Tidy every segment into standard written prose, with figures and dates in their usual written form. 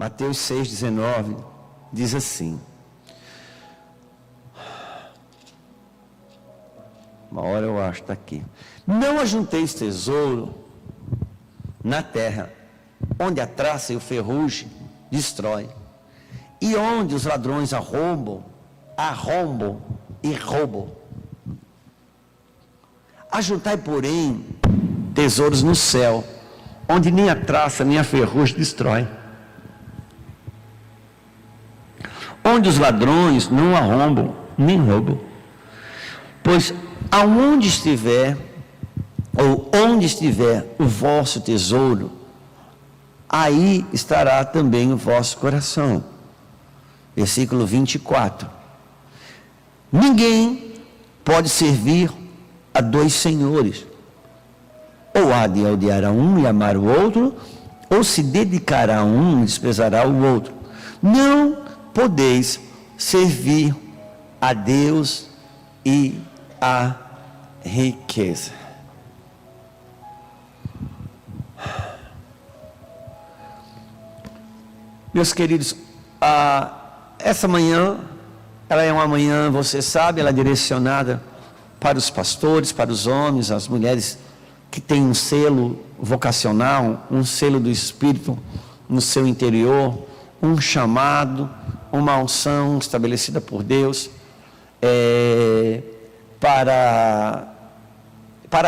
Mateus 6,19 diz assim: uma hora eu acho, está aqui. Não ajunteis tesouro na terra, onde a traça e o ferrugem destrói, e onde os ladrões arrombam e roubam. Ajuntai, porém, tesouros no céu, onde nem a traça nem a ferrugem destrói, onde os ladrões não arrombam nem roubam. Pois onde estiver o vosso tesouro, aí estará também o vosso coração. Versículo 24. Ninguém pode servir a dois senhores, ou há de odiar a um e amar o outro, ou se dedicará a um e desprezará o outro. Não podeis servir a Deus e a riqueza. Meus queridos, essa manhã, ela é uma manhã, você sabe, ela é direcionada para os pastores, para os homens, as mulheres que têm um selo vocacional, um selo do Espírito no seu interior, um chamado, uma unção estabelecida por Deus, para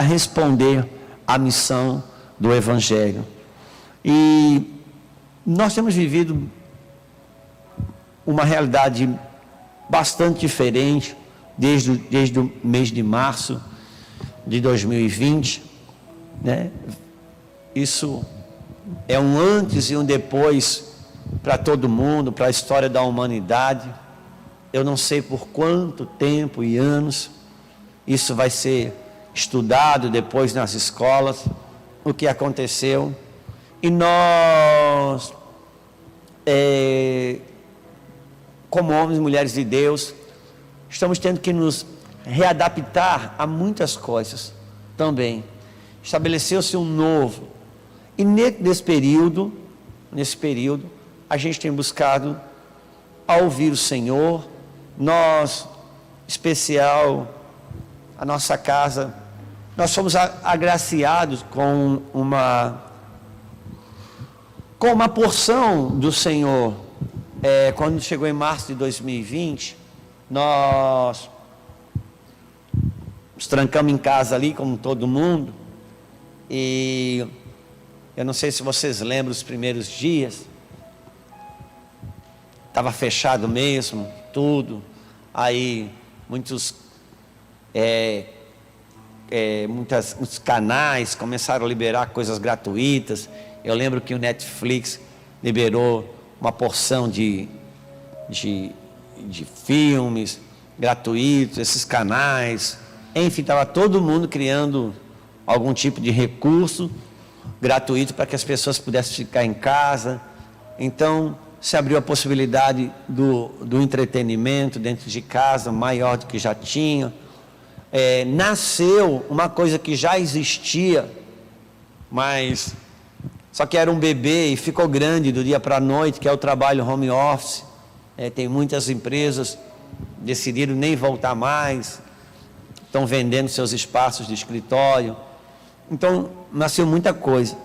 responder à missão do Evangelho. E nós temos vivido uma realidade bastante diferente desde o mês de março de 2020, né? Isso é um antes e um depois para todo mundo, para a história da humanidade. Eu não sei por quanto tempo e anos isso vai ser estudado depois nas escolas, o que aconteceu. E nós, como homens e mulheres de Deus, estamos tendo que nos readaptar a muitas coisas também. Estabeleceu-se um novo. E nesse período, a gente tem buscado a ouvir o Senhor. Nós, especial, a nossa casa, nós fomos agraciados com uma porção do Senhor. Quando chegou em março de 2020, nós nos trancamos em casa ali, como todo mundo, e eu não sei se vocês lembram os primeiros dias, estava fechado mesmo, tudo, aí muitos canais começaram a liberar coisas gratuitas. Eu lembro que o Netflix liberou uma porção de filmes gratuitos, esses canais, enfim, estava todo mundo criando algum tipo de recurso gratuito para que as pessoas pudessem ficar em casa. Então se abriu a possibilidade do entretenimento dentro de casa, maior do que já tinha. Nasceu uma coisa que já existia, mas só que era um bebê e ficou grande do dia para a noite, que é o trabalho home office. Tem muitas empresas decidiram nem voltar mais, estão vendendo seus espaços de escritório. Então nasceu muita coisa.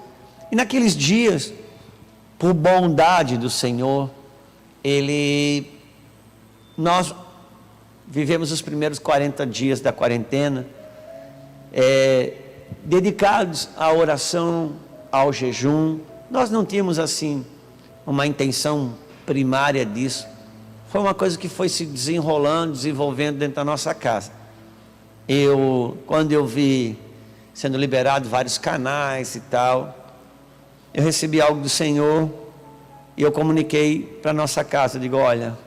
E naqueles dias, por bondade do Senhor, nós vivemos os primeiros 40 dias da quarentena, dedicados à oração, ao jejum. Nós não tínhamos assim uma intenção primária disso. Foi uma coisa que foi se desenrolando, desenvolvendo dentro da nossa casa. Quando eu vi sendo liberado vários canais e tal, eu recebi algo do Senhor e eu comuniquei para a nossa casa. Digo: olha,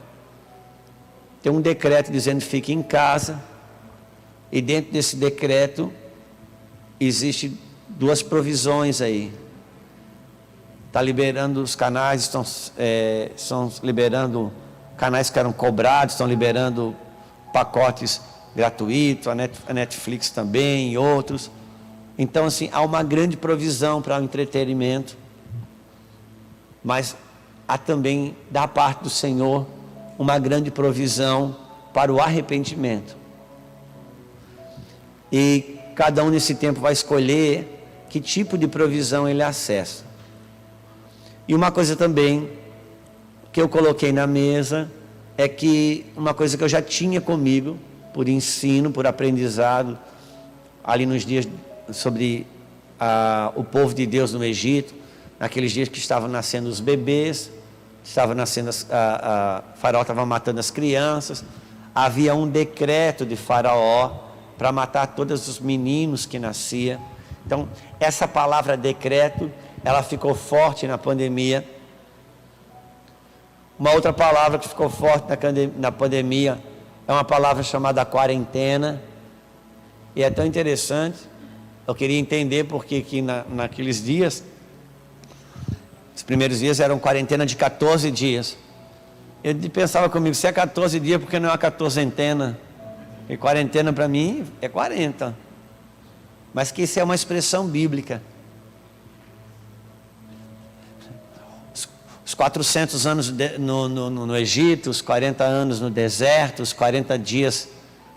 tem um decreto dizendo fique em casa, e dentro desse decreto existe duas provisões aí. Está liberando os canais, estão liberando canais que eram cobrados, estão liberando pacotes gratuitos, a Netflix também e outros. Então assim, há uma grande provisão para o entretenimento, mas há também da parte do Senhor uma grande provisão para o arrependimento. E cada um nesse tempo vai escolher que tipo de provisão ele acessa. E uma coisa também que eu coloquei na mesa é que uma coisa que eu já tinha comigo, por ensino, por aprendizado, ali nos dias sobre o povo de Deus no Egito, naqueles dias que estavam nascendo os bebês, estava nascendo Faraó estava matando as crianças, havia um decreto de Faraó para matar todos os meninos que nasciam. Então, essa palavra decreto, ela ficou forte na pandemia. Uma outra palavra que ficou forte na pandemia é uma palavra chamada quarentena. E é tão interessante, eu queria entender porque que naqueles dias, os primeiros dias eram quarentena de 14 dias. Eu pensava comigo, se é 14 dias, por que não é uma 14entena? E quarentena para mim é 40. Mas que isso é uma expressão bíblica. Os 400 anos no Egito, os 40 anos no deserto, os 40 dias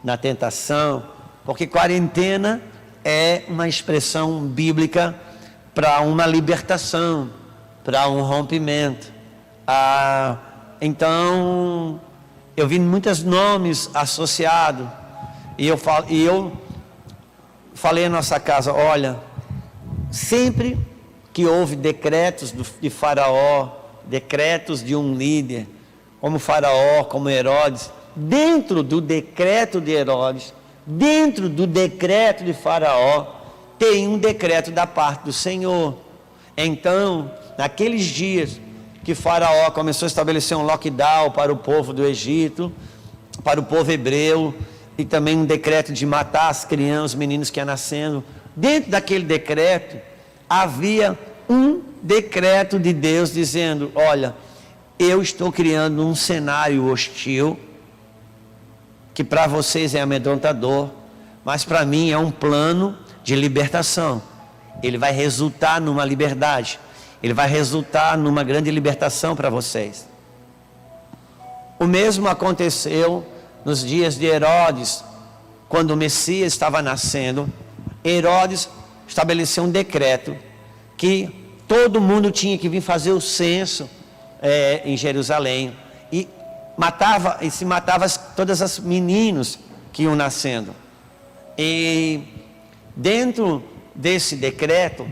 na tentação, porque quarentena é uma expressão bíblica para uma libertação, para um rompimento. Então, eu vi muitos nomes associados, e eu falei à nossa casa, olha, sempre que houve decretos de Faraó, decretos de um líder, como Faraó, como Herodes, dentro do decreto de Herodes, dentro do decreto de Faraó, tem um decreto da parte do Senhor. Então, naqueles dias que Faraó começou a estabelecer um lockdown para o povo do Egito, para o povo hebreu, e também um decreto de matar as crianças, os meninos que iam nascendo, dentro daquele decreto, havia um decreto de Deus dizendo, olha, eu estou criando um cenário hostil, que para vocês é amedrontador, mas para mim é um plano de libertação. Ele vai resultar numa liberdade, ele vai resultar numa grande libertação para vocês. O mesmo aconteceu nos dias de Herodes, quando o Messias estava nascendo. Herodes estabeleceu um decreto que todo mundo tinha que vir fazer o censo em Jerusalém, e se matava todas as meninos que iam nascendo. E dentro desse decreto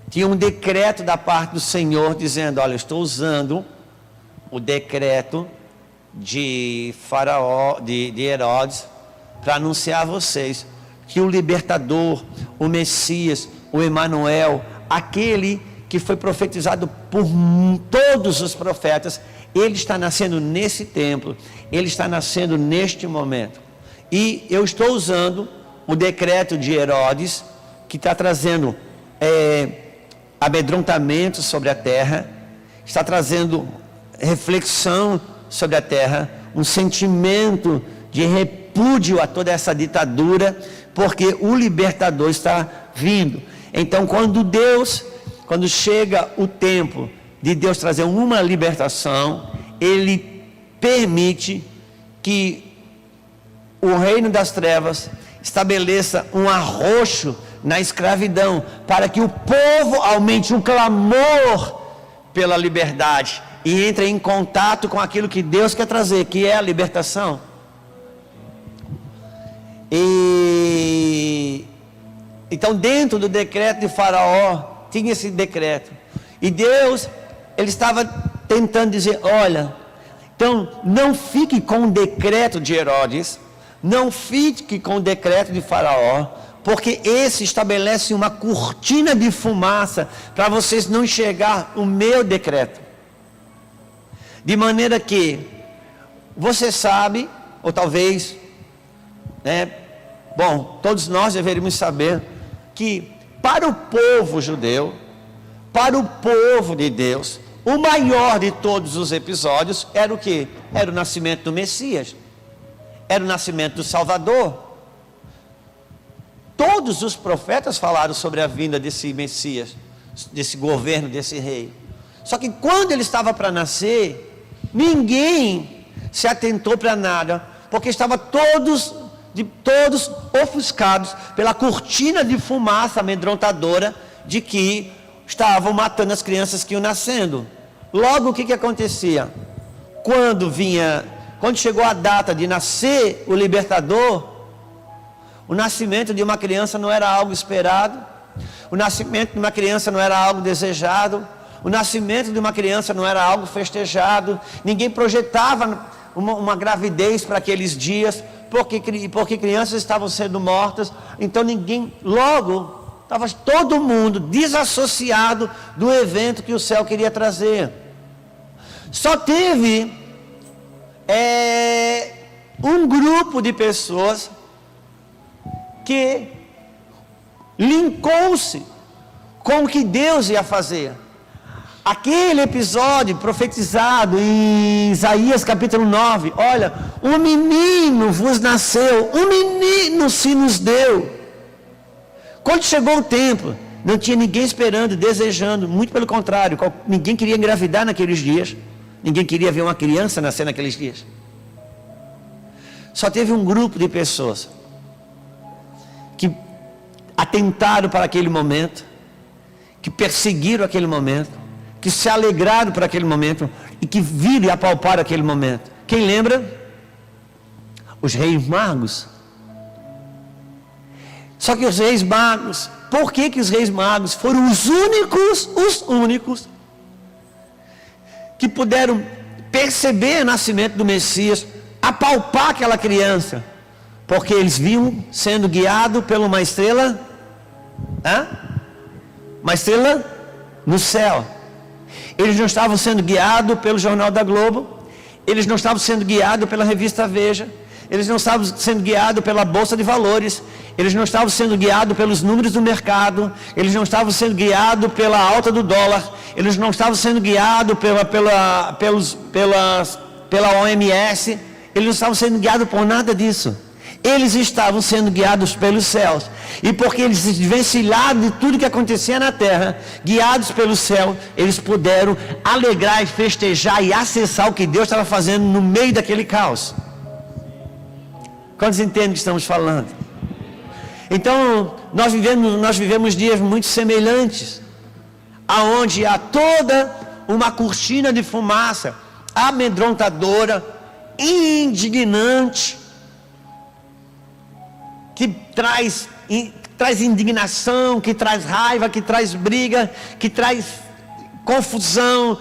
tinha um decreto da parte do Senhor dizendo, olha, eu estou usando o decreto de Faraó, de Herodes, para anunciar a vocês que o libertador, o Messias, o Emanuel, aquele que foi profetizado por todos os profetas, ele está nascendo nesse templo, ele está nascendo neste momento. E eu estou usando o decreto de Herodes, que está trazendo amedrontamento sobre a terra, está trazendo reflexão sobre a terra, um sentimento de repúdio a toda essa ditadura, porque o libertador está vindo. Então, quando chega o tempo de Deus trazer uma libertação, Ele permite que o reino das trevas estabeleça um arroxo na escravidão, para que o povo aumente o clamor pela liberdade e entre em contato com aquilo que Deus quer trazer, que é a libertação. Então, dentro do decreto de Faraó, tinha esse decreto. E Deus, Ele estava tentando dizer, olha, então não fique com o decreto de Herodes, não fique com o decreto de Faraó, porque esse estabelece uma cortina de fumaça para vocês não enxergar o meu decreto. De maneira que você sabe, ou talvez, todos nós deveríamos saber que para o povo judeu, para o povo de Deus, o maior de todos os episódios era o quê? Era o nascimento do Messias, era o nascimento do Salvador. Todos os profetas falaram sobre a vinda desse Messias, desse governo, desse rei. Só que quando ele estava para nascer, ninguém se atentou para nada, porque estavam todos ofuscados pela cortina de fumaça amedrontadora de que estavam matando as crianças que iam nascendo. Logo, o que acontecia? Quando chegou a data de nascer o libertador, o nascimento de uma criança não era algo esperado, o nascimento de uma criança não era algo desejado, o nascimento de uma criança não era algo festejado, ninguém projetava uma gravidez para aqueles dias, porque crianças estavam sendo mortas, então logo, estava todo mundo desassociado do evento que o céu queria trazer. Só teve um grupo de pessoas que linkou-se com o que Deus ia fazer. Aquele episódio profetizado em Isaías capítulo 9, olha, um menino vos nasceu, um menino se nos deu. Quando chegou o tempo, não tinha ninguém esperando, desejando, muito pelo contrário, ninguém queria engravidar naqueles dias, ninguém queria ver uma criança nascer naqueles dias. Só teve um grupo de pessoas que atentaram para aquele momento, que perseguiram aquele momento, que se alegraram por aquele momento e que viram e apalparam aquele momento. Quem lembra? Os reis magos. Só que os reis magos, por que os reis magos foram os únicos que puderam perceber o nascimento do Messias, apalpar aquela criança? Porque eles viam sendo guiados por uma estrela, uma estrela no céu. Eles não estavam sendo guiados pelo Jornal da Globo, eles não estavam sendo guiados pela revista Veja, eles não estavam sendo guiados pela Bolsa de Valores, eles não estavam sendo guiados pelos números do mercado, eles não estavam sendo guiados pela alta do dólar, eles não estavam sendo guiados pela OMS, eles não estavam sendo guiados por nada disso. Eles estavam sendo guiados pelos céus, e porque eles se desvencilharam de tudo que acontecia na terra, guiados pelo céu, eles puderam alegrar e festejar e acessar o que Deus estava fazendo no meio daquele caos. Quantos entendem o que estamos falando? Então, nós vivemos dias muito semelhantes, aonde há toda uma cortina de fumaça amedrontadora, indignante, que traz indignação, que traz raiva, que traz briga, que traz confusão.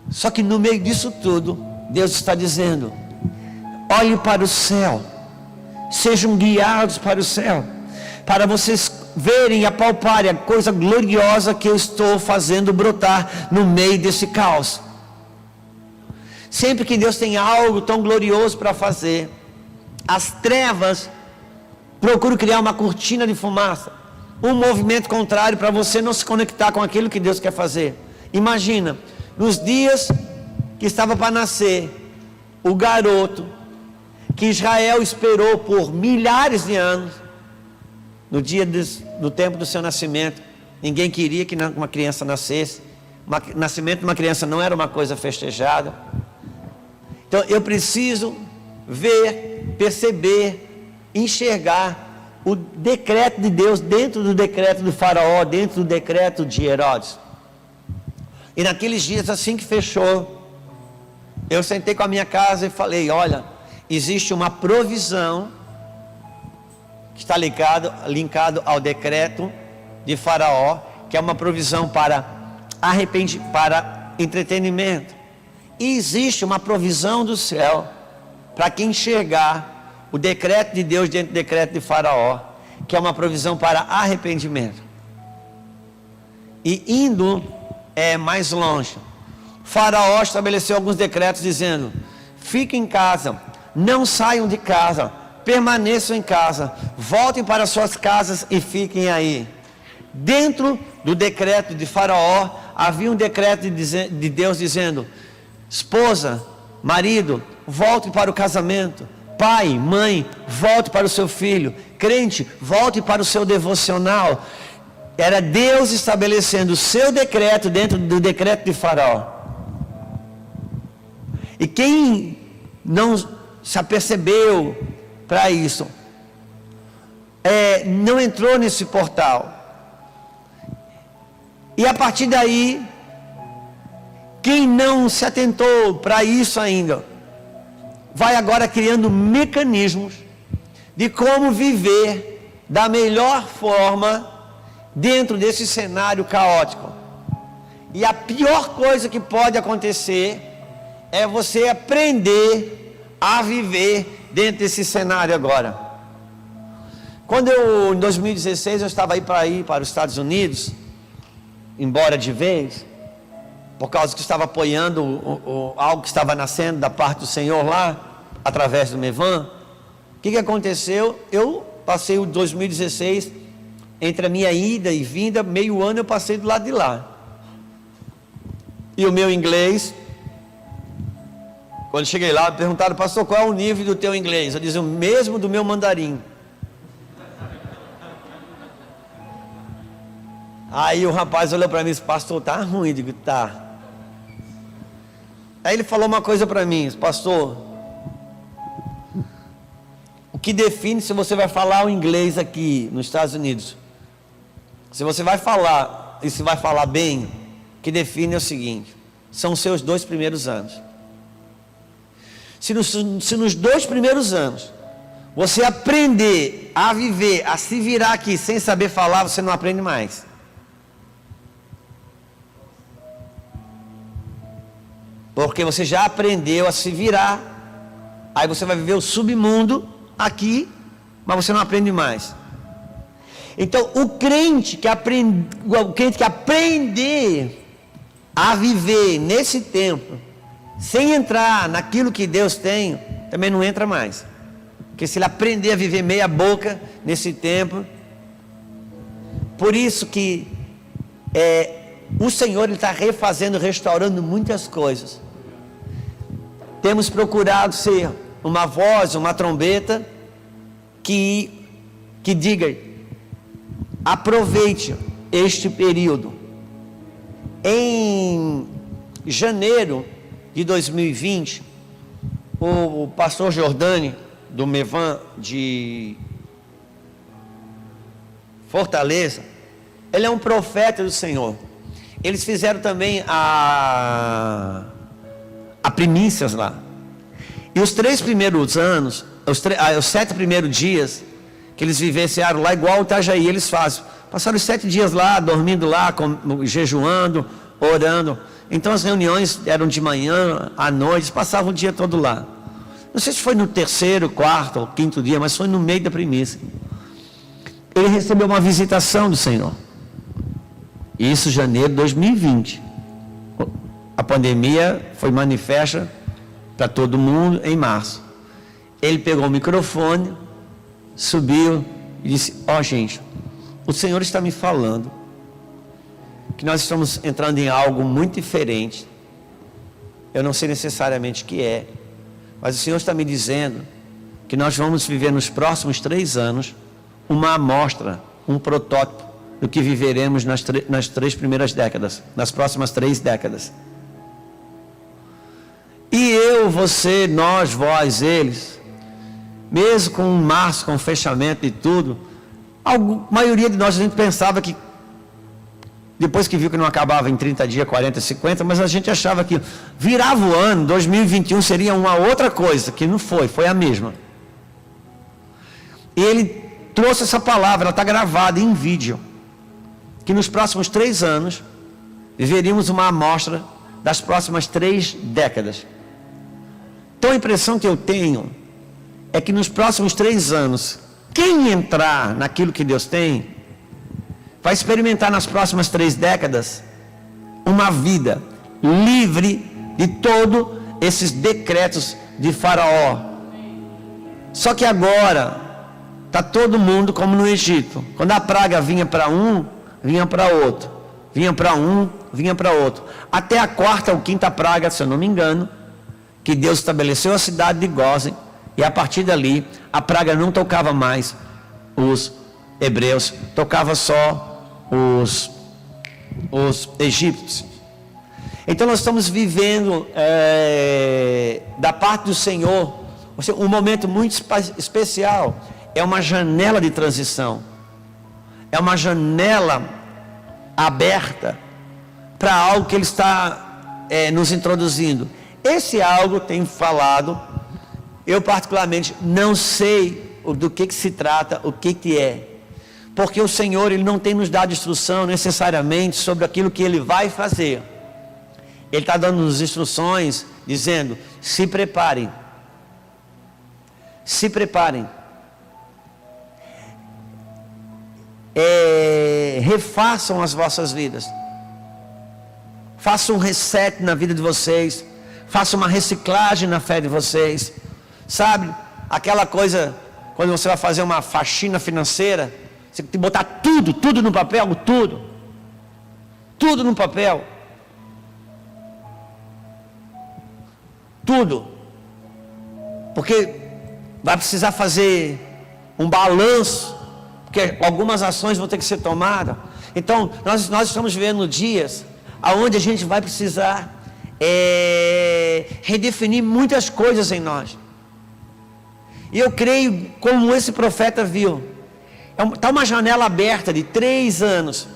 Só que no meio disso tudo, Deus está dizendo: olhe para o céu, sejam guiados para o céu, para vocês verem e apalparem a coisa gloriosa que eu estou fazendo brotar no meio desse caos. Sempre que Deus tem algo tão glorioso para fazer, as trevas procuram criar uma cortina de fumaça, um movimento contrário para você não se conectar com aquilo que Deus quer fazer. Imagina, nos dias que estava para nascer o garoto que Israel esperou por milhares de anos, no tempo do seu nascimento, ninguém queria que uma criança nascesse. O nascimento de uma criança não era uma coisa festejada. Então eu preciso ver, perceber, enxergar o decreto de Deus dentro do decreto do faraó, dentro do decreto de Herodes. E naqueles dias, assim que fechou, eu sentei com a minha casa e falei: olha, existe uma provisão que está linkado ao decreto de faraó, que é uma provisão para entretenimento. E existe uma provisão do céu para quem enxergar o decreto de Deus dentro do decreto de faraó, que é uma provisão para arrependimento. E indo mais longe, faraó estabeleceu alguns decretos dizendo: fiquem em casa, não saiam de casa, permaneçam em casa, voltem para suas casas e fiquem aí. Dentro do decreto de faraó havia um decreto de Deus dizendo: esposa, marido, volte para o casamento. Pai, mãe, volte para o seu filho. Crente, volte para o seu devocional. Era Deus estabelecendo o seu decreto dentro do decreto de Faraó. E quem não se apercebeu para isso, não entrou nesse portal. E a partir daí, quem não se atentou para isso ainda, vai agora criando mecanismos de como viver da melhor forma dentro desse cenário caótico. E a pior coisa que pode acontecer é você aprender a viver dentro desse cenário agora. Quando em 2016, eu estava aí para os Estados Unidos, embora de vez, por causa que estava apoiando algo que estava nascendo da parte do Senhor lá, através do Mevan. O que aconteceu? Eu passei o 2016, entre a minha ida e vinda, meio ano eu passei do lado de lá. E o meu inglês, quando cheguei lá, me perguntaram: pastor, qual é o nível do teu inglês? Eu disse: o mesmo do meu mandarim. Aí o rapaz olhou para mim e disse: pastor, tá ruim. Eu digo: tá. Aí ele falou uma coisa para mim: pastor, o que define se você vai falar o inglês aqui nos Estados Unidos, se você vai falar e se vai falar bem, o que define é o seguinte: são os seus 2 primeiros anos. Se nos 2 primeiros anos você aprender a viver, a se virar aqui sem saber falar, você não aprende mais. Porque você já aprendeu a se virar, aí você vai viver o submundo aqui, mas você não aprende mais. Então, o crente que aprender a viver nesse tempo, sem entrar naquilo que Deus tem, também não entra mais. Porque se ele aprender a viver meia boca nesse tempo, por isso que o Senhor está refazendo, restaurando muitas coisas. Temos procurado ser uma voz, uma trombeta que diga: aproveite este período. Em janeiro de 2020, o pastor Jordani, do Mevan de Fortaleza, ele é um profeta do Senhor. Eles fizeram também a primícias lá. E os 3 primeiros anos, os 7 primeiros dias que eles vivenciaram lá, igual o Itajaí, eles fazem. Passaram os 7 dias lá, dormindo lá, jejuando, orando. Então as reuniões eram de manhã, à noite, passavam o dia todo lá. Não sei se foi no 3º, 4º ou 5º dia, mas foi no meio da primícia. Ele recebeu uma visitação do Senhor. Isso em janeiro de 2020. A pandemia foi manifesta para todo mundo em março. Ele pegou o microfone, subiu e disse: ó, gente, o Senhor está me falando que nós estamos entrando em algo muito diferente. Eu não sei necessariamente o que é, mas o Senhor está me dizendo que nós vamos viver nos próximos 3 anos uma amostra, um protótipo do que viveremos nas 3 primeiras décadas, nas próximas 3 décadas. E eu, você, nós, vós, eles, mesmo com março, com fechamento e tudo, a maioria de nós, a gente pensava que, depois que viu que não acabava em 30 dias, 40, 50, mas a gente achava que virava o ano, 2021 seria uma outra coisa, que não foi, foi a mesma. E ele trouxe essa palavra, ela está gravada em vídeo, que nos próximos 3 anos, viveríamos uma amostra das próximas 3 décadas. Então a impressão que eu tenho é que nos próximos 3 anos, quem entrar naquilo que Deus tem, vai experimentar nas próximas 3 décadas uma vida livre de todos esses decretos de Faraó. Só que agora está todo mundo como no Egito. Quando a praga vinha para um, vinha para outro. Vinha para um, vinha para outro. Até a 4ª ou 5ª praga, se eu não me engano, que Deus estabeleceu a cidade de Gósen, e a partir dali a praga não tocava mais os hebreus, tocava só os egípcios. Então nós estamos vivendo da parte do Senhor um momento muito especial. É uma janela de transição, é uma janela aberta para algo que Ele está nos introduzindo. Esse algo, tenho falado, eu particularmente não sei do que se trata, o que é, porque o Senhor, Ele não tem nos dado instrução necessariamente sobre aquilo que Ele vai fazer. Ele está dando-nos instruções, dizendo: se preparem, se preparem, refaçam as vossas vidas, façam um reset na vida de vocês, façam uma reciclagem na fé de vocês, sabe, aquela coisa, quando você vai fazer uma faxina financeira, você tem que botar tudo no papel, tudo no papel, tudo, porque vai precisar fazer um balanço, porque algumas ações vão ter que ser tomadas. Então nós estamos vivendo dias onde a gente vai precisar redefinir muitas coisas em nós. E eu creio, como esse profeta viu, está uma janela aberta de 3 anos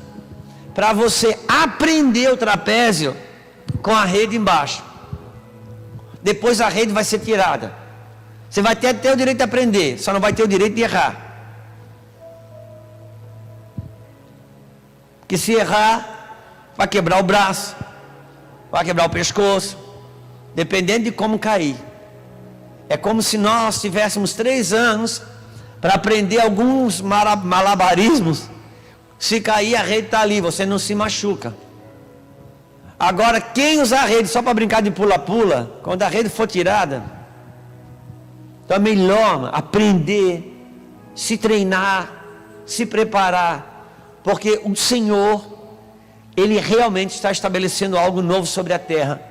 para você aprender o trapézio com a rede embaixo. Depois a rede vai ser tirada. Você vai ter até o direito de aprender, só não vai ter o direito de errar. Porque se errar, vai quebrar o braço, vai quebrar o pescoço, dependendo de como cair. É como se nós tivéssemos 3 anos para aprender alguns malabarismos. Se cair, a rede está ali, você não se machuca. Agora, quem usar a rede só para brincar de pula-pula, quando a rede for tirada, então é melhor aprender, se treinar, se preparar, porque o Senhor, Ele realmente está estabelecendo algo novo sobre a terra,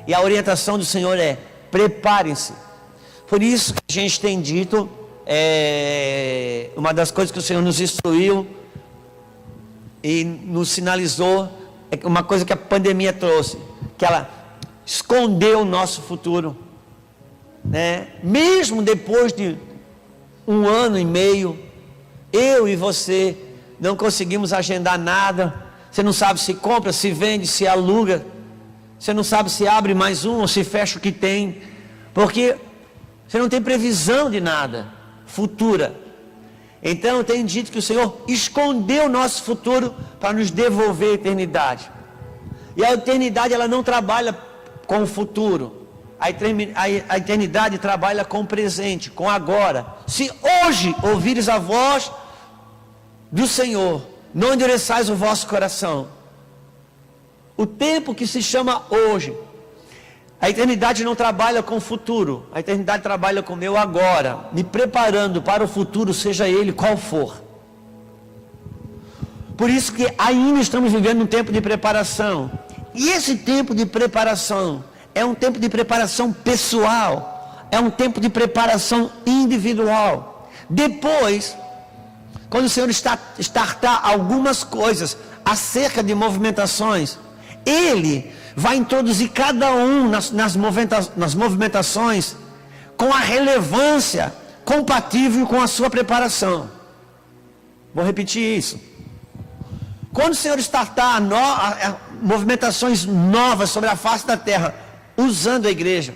e a orientação do Senhor é: preparem-se. Por isso que a gente tem dito, uma das coisas que o Senhor nos instruiu e nos sinalizou, é uma coisa que a pandemia trouxe, que ela escondeu o nosso futuro, né? Mesmo depois de 1 ano e meio, eu e você não conseguimos agendar nada. Você não sabe se compra, se vende, se aluga, você não sabe se abre mais um ou se fecha o que tem, porque você não tem previsão de nada futura. Então eu tenho dito que o Senhor escondeu o nosso futuro para nos devolver a eternidade. E a eternidade, ela não trabalha com o futuro. A eternidade trabalha com o presente, com agora. Se hoje ouvires a voz do Senhor, não endureçais o vosso coração. O tempo que se chama hoje. A eternidade não trabalha com o futuro, a eternidade trabalha com o meu agora, me preparando para o futuro, seja ele qual for. Por isso que ainda estamos vivendo um tempo de preparação. E esse tempo de preparação é um tempo de preparação pessoal, é um tempo de preparação individual. Depois, quando o Senhor startar algumas coisas acerca de movimentações, Ele vai introduzir cada um nas movimentações com a relevância compatível com a sua preparação. Vou repetir isso. Quando o Senhor startar movimentações novas sobre a face da terra, usando a igreja,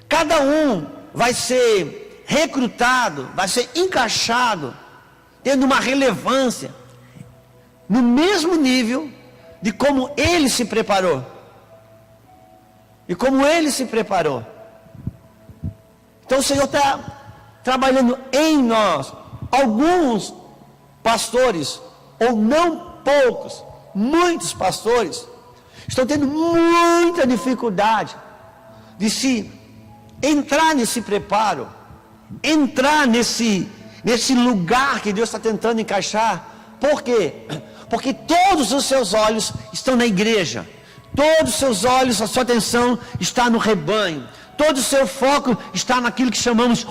cada um vai ser recrutado, vai ser encaixado, tendo uma relevância no mesmo nível de como ele se preparou. E como ele se preparou. Então o Senhor está trabalhando em nós. Alguns pastores, ou não poucos, muitos pastores, estão tendo muita dificuldade de se entrar nesse preparo, entrar nesse lugar que Deus está tentando encaixar. Por quê? Porque todos os seus olhos estão na igreja, todos os seus olhos, a sua atenção está no rebanho, todo o seu foco está naquilo que chamamos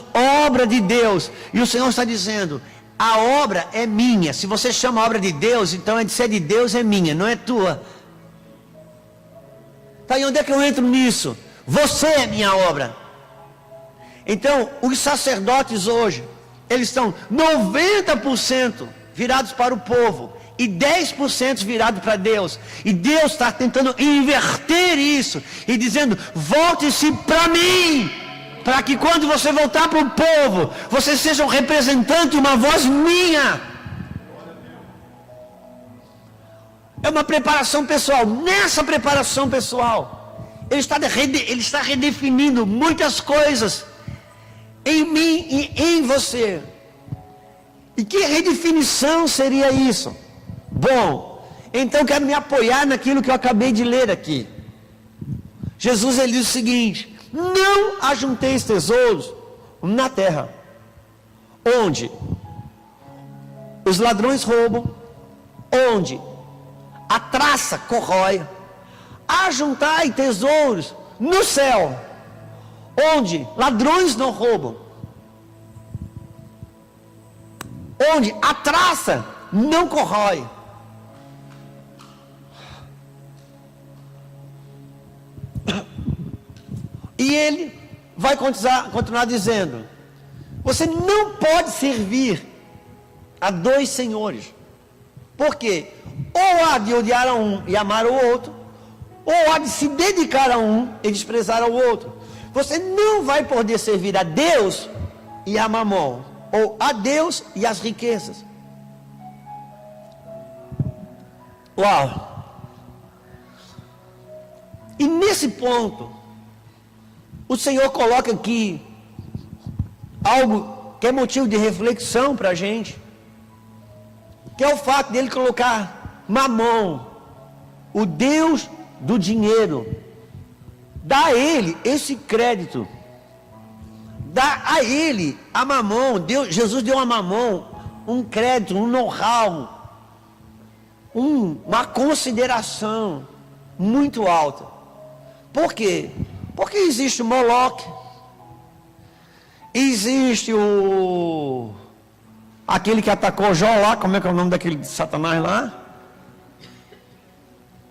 obra de Deus. E o Senhor está dizendo: A obra é minha. Se você chama a obra de Deus, então se é de Deus é minha, não é tua. Tá, e onde é que eu entro nisso? Você é minha obra. Então, os sacerdotes hoje, eles estão 90% virados para o povo e 10% virados para Deus. E Deus está tentando inverter isso e dizendo: volte-se para mim, para que quando você voltar para o povo, você seja um representante, uma voz minha. É uma preparação pessoal. Nessa preparação pessoal, ele está redefinindo muitas coisas em mim e em você. E que redefinição seria isso? Bom, então quero me apoiar naquilo que eu acabei de ler aqui. Jesus, ele diz o seguinte: não ajunteis tesouros na terra, onde os ladrões roubam, onde a traça corrói. Ajuntai tesouros no céu, onde ladrões não roubam, onde a traça não corrói. E ele vai continuar dizendo: você não pode servir a dois senhores. Por quê? Ou há de odiar a um e amar o outro, ou há de se dedicar a um e desprezar ao outro. Você não vai poder servir a Deus e a Mamon, ou a Deus e as riquezas. Uau! E nesse ponto, o Senhor coloca aqui algo que é motivo de reflexão para a gente, que é o fato dele colocar Mamon, o Deus do dinheiro, dá a ele esse crédito, dá a ele, a Mamon. Jesus deu a Mamon um crédito, um know-how, uma consideração muito alta. Por quê? Porque existe o Moloque, existe aquele que atacou Jó lá, como é que é o nome daquele Satanás lá?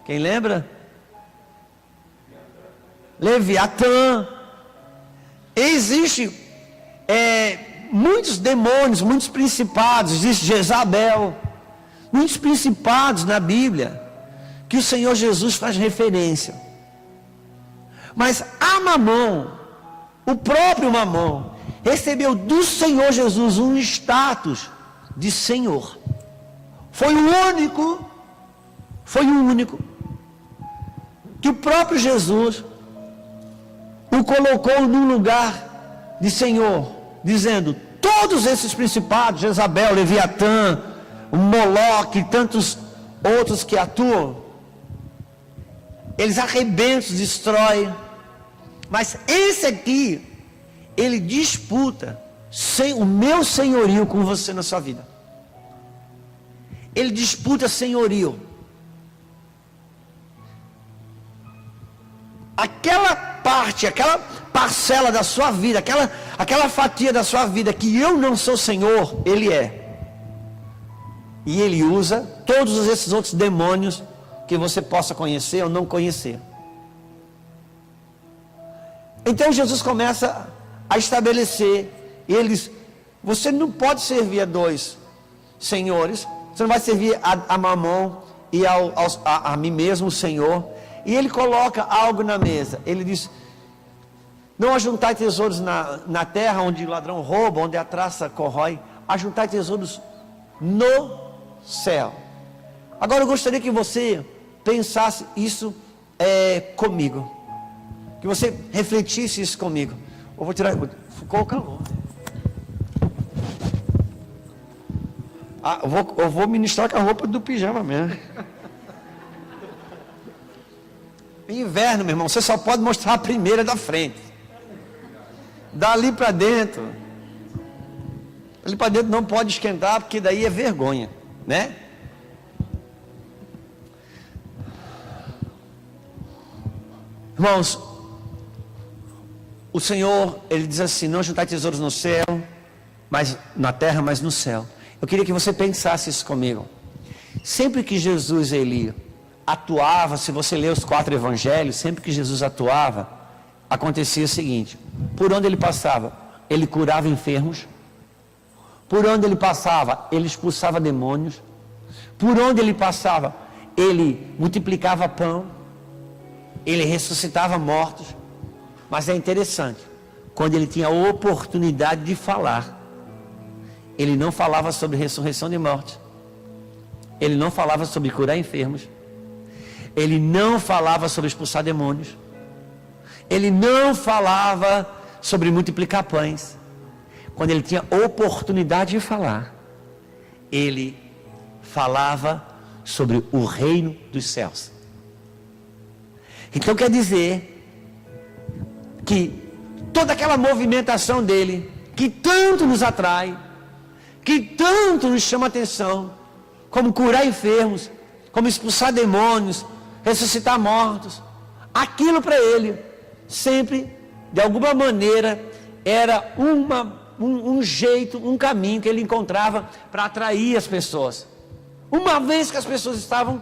Quem lembra? Leviatã. Existe muitos demônios, muitos principados. Existe Jezabel, muitos principados na Bíblia que o Senhor Jesus faz referência. Mas a Mamon, o próprio Mamon, recebeu do Senhor Jesus um status de Senhor. Foi o único que o próprio Jesus o colocou num lugar de Senhor, dizendo: todos esses principados, Jezabel, Leviatã, o Moloque e tantos outros que atuam, eles arrebentam, destroem, mas esse aqui, ele disputa o meu senhorio com você na sua vida. Ele disputa senhorio. Aquela parte, aquela parcela da sua vida, aquela fatia da sua vida que eu não sou senhor, ele é. E ele usa todos esses outros demônios que você possa conhecer ou não conhecer. Então Jesus começa a estabelecer, ele diz: você não pode servir a dois senhores, você não vai servir a Mamon e a mim mesmo, o Senhor. E ele coloca algo na mesa, ele diz: não ajuntai tesouros na terra, onde o ladrão rouba, onde a traça corrói, ajuntai tesouros no céu. Agora eu gostaria que você pensasse isso comigo, que você refletisse isso comigo. Eu vou tirar, ficou o calor. Eu vou ministrar com a roupa do pijama mesmo. Inverno, meu irmão, você só pode mostrar a primeira da frente. Dali para dentro. Ali para dentro não pode esquentar, porque daí é vergonha, né? Irmãos, o Senhor, ele diz assim: não juntai tesouros no céu, mas na terra, mas no céu. Eu queria que você pensasse isso comigo. Sempre que Jesus, ele atuava, se você ler os 4 evangelhos, sempre que Jesus atuava, acontecia o seguinte: por onde ele passava, ele curava enfermos. Por onde ele passava, ele expulsava demônios. Por onde ele passava, ele multiplicava pão. Ele ressuscitava mortos. Mas é interessante, quando ele tinha a oportunidade de falar, ele não falava sobre ressurreição de mortos. Ele não falava sobre curar enfermos. Ele não falava sobre expulsar demônios. Ele não falava sobre multiplicar pães. Quando ele tinha oportunidade de falar, ele falava sobre o reino dos céus. Então quer dizer que toda aquela movimentação dele, que tanto nos atrai, que tanto nos chama atenção, como curar enfermos, como expulsar demônios, ressuscitar mortos, aquilo para ele sempre, de alguma maneira, era um jeito, um caminho que ele encontrava para atrair as pessoas. Uma vez que as pessoas estavam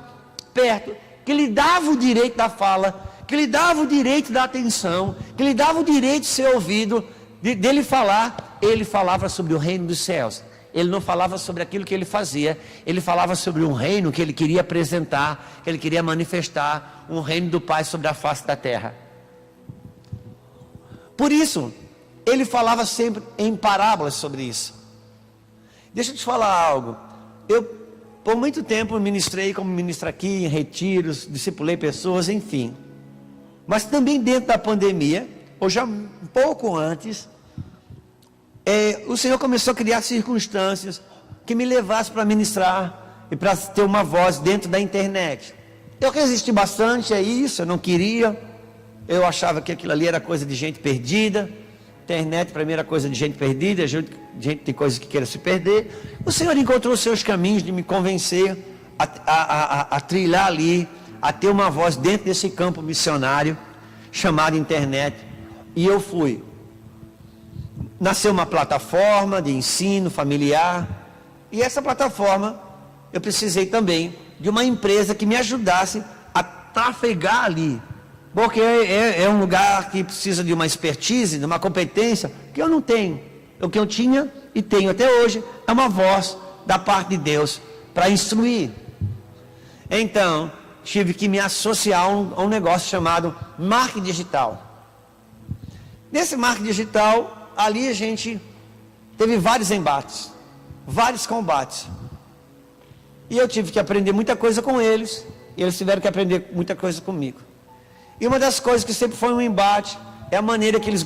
perto, que lhe dava o direito da fala, que lhe dava o direito da atenção, que lhe dava o direito de ser ouvido, dele falar, ele falava sobre o reino dos céus. Ele não falava sobre aquilo que ele fazia, ele falava sobre um reino que ele queria apresentar, que ele queria manifestar, um reino do Pai sobre a face da terra. Por isso, ele falava sempre em parábolas sobre isso. Deixa eu te falar algo. Eu, por muito tempo, ministrei como ministro aqui, em retiros, discipulei pessoas, enfim. Mas também dentro da pandemia, ou já um pouco antes, o Senhor começou a criar circunstâncias que me levassem para ministrar e para ter uma voz dentro da internet. Eu resisti bastante a isso, eu não queria. Eu achava que aquilo ali era coisa de gente perdida. Internet para mim era coisa de gente perdida, gente tem coisas que queira se perder. O Senhor encontrou seus caminhos de me convencer a trilhar ali, a ter uma voz dentro desse campo missionário chamado internet. E eu fui. Nasceu uma plataforma de ensino familiar, e essa plataforma eu precisei também de uma empresa que me ajudasse a trafegar ali, porque é um lugar que precisa de uma expertise, de uma competência que eu não tenho. O que eu tinha e tenho até hoje é uma voz da parte de Deus para instruir. Então tive que me associar a um negócio chamado marketing digital. Nesse marketing digital, ali a gente teve vários embates, vários combates. E eu tive que aprender muita coisa com eles, e eles tiveram que aprender muita coisa comigo. E uma das coisas que sempre foi um embate é a maneira que eles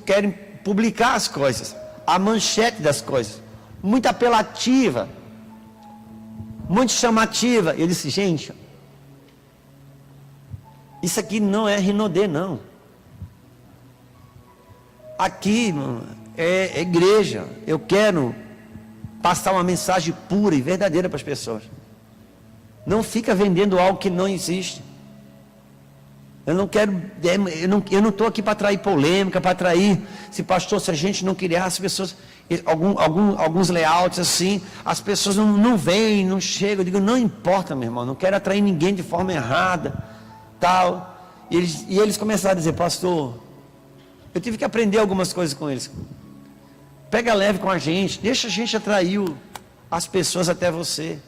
querem publicar as coisas, a manchete das coisas, muito apelativa, muito chamativa. Eu disse, gente, isso aqui não é Rinodê, não. Aqui é igreja. Eu quero passar uma mensagem pura e verdadeira para as pessoas. Não fica vendendo algo que não existe. Eu não quero, eu não estou aqui para atrair polêmica, para atrair, se a gente não criar as pessoas, alguns layouts assim, as pessoas não vêm, não chegam. Eu digo, não importa, meu irmão, não quero atrair ninguém de forma errada, tal. E eles começaram a dizer, pastor, eu tive que aprender algumas coisas com eles. Pega leve com a gente, deixa a gente atrair as pessoas até você.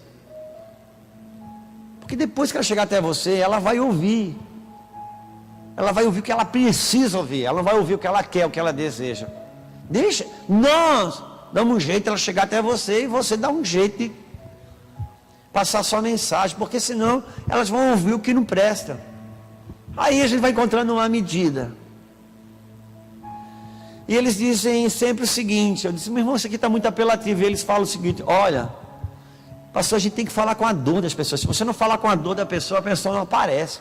Porque depois que ela chegar até você, ela vai ouvir. Ela vai ouvir o que ela precisa ouvir. Ela não vai ouvir o que ela quer, o que ela deseja. Deixa, nós damos um jeito de ela chegar até você, e você dá um jeito de passar sua mensagem, porque senão elas vão ouvir o que não presta. Aí a gente vai encontrando uma medida. E eles dizem sempre o seguinte, eu disse, meu irmão, isso aqui está muito apelativo. E eles falam o seguinte, olha, pastor, a gente tem que falar com a dor das pessoas. Se você não falar com a dor da pessoa, a pessoa não aparece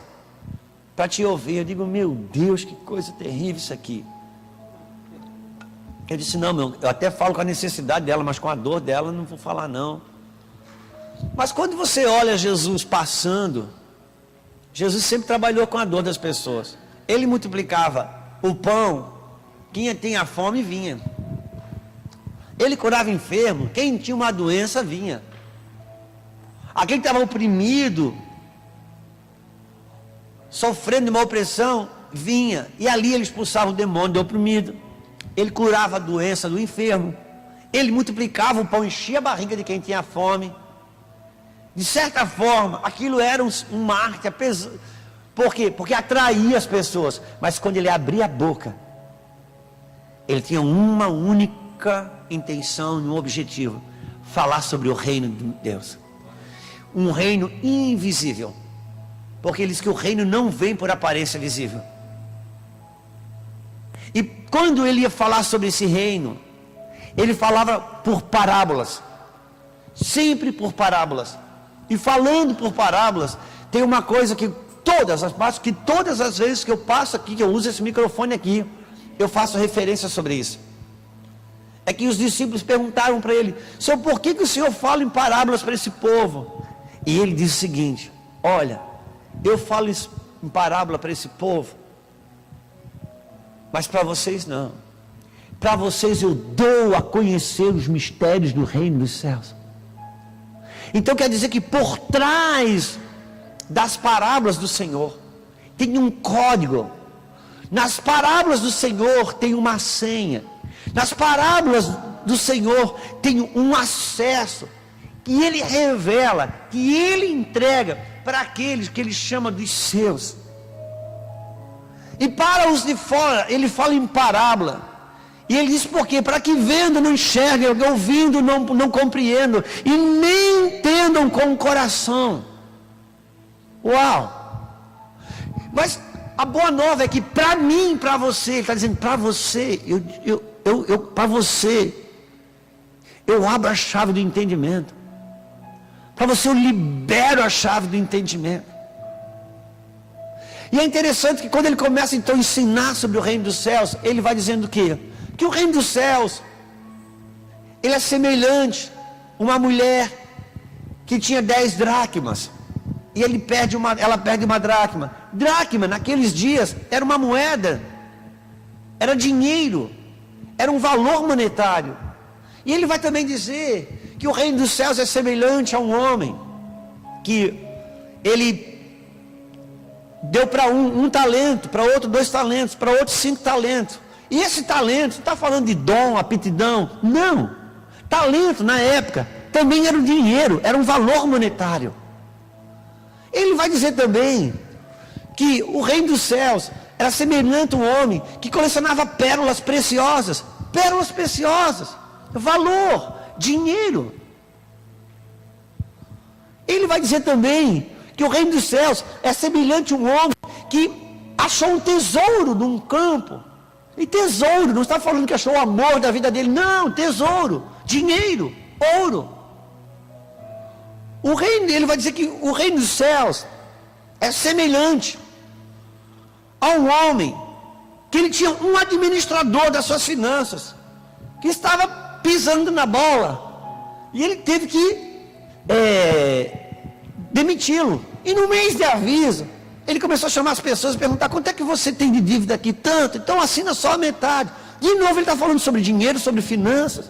para te ouvir. Eu digo, meu Deus, que coisa terrível isso aqui. Eu disse, não, meu, eu até falo com a necessidade dela, mas com a dor dela não vou falar não. Mas quando você olha Jesus passando, Jesus sempre trabalhou com a dor das pessoas. Ele multiplicava o pão, quem tinha fome vinha. Ele curava enfermo. Quem tinha uma doença vinha. Aquele que estava oprimido, sofrendo de uma opressão, vinha. E ali ele expulsava o demônio do oprimido. Ele curava a doença do enfermo. Ele multiplicava o pão, enchia a barriga de quem tinha fome. De certa forma, aquilo era um marketing. Por quê? Porque atraía as pessoas. Mas quando ele abria a boca, ele tinha uma única intenção, um objetivo: falar sobre o reino de Deus. Um reino invisível. Porque ele diz que o reino não vem por aparência visível. E quando ele ia falar sobre esse reino, ele falava por parábolas. Sempre por parábolas. E falando por parábolas, tem uma coisa que todas as vezes que eu passo aqui, que eu uso esse microfone aqui, eu faço referência sobre isso. É que os discípulos perguntaram para ele: Senhor, por que o Senhor fala em parábolas para esse povo? E ele disse o seguinte: olha, eu falo em parábola para esse povo, mas para vocês não. Para vocês eu dou a conhecer os mistérios do reino dos céus. Então quer dizer que por trás das parábolas do Senhor tem um código. Nas parábolas do Senhor tem uma senha. Nas parábolas do Senhor tem um acesso que Ele revela, que Ele entrega para aqueles que Ele chama dos seus. E para os de fora Ele fala em parábola. E ele diz por quê? Para que vendo não enxerguem, ouvindo não compreendam, e nem entendam com o coração. Uau! Mas a boa nova é que para mim, para você, ele está dizendo, para você, para você, eu abro a chave do entendimento. Para você eu libero a chave do entendimento. E é interessante que quando ele começa então a ensinar sobre o reino dos céus, ele vai dizendo o quê? Que o reino dos céus, ele é semelhante a uma mulher que tinha 10 dracmas, e ela perde uma dracma. Dracma, naqueles dias, era uma moeda, era dinheiro, era um valor monetário. E ele vai também dizer que o reino dos céus é semelhante a um homem, que ele deu para um talento, para outro 2 talentos, para outro 5 talentos. E esse talento, não está falando de dom, aptidão, não. Talento na época também era um dinheiro, era um valor monetário. Ele vai dizer também que o reino dos céus era semelhante a um homem que colecionava pérolas preciosas, valor, dinheiro. Ele vai dizer também que o reino dos céus é semelhante a um homem que achou um tesouro num campo. E tesouro, não está falando que achou o amor da vida dele, não, tesouro, dinheiro, ouro. O reino, ele vai dizer que o reino dos céus é semelhante a um homem que ele tinha um administrador das suas finanças, que estava pisando na bola, e ele teve que demiti-lo. E no mês de aviso, ele começou a chamar as pessoas e perguntar: quanto é que você tem de dívida aqui? Tanto, então assina só a metade. De novo ele está falando sobre dinheiro, sobre finanças.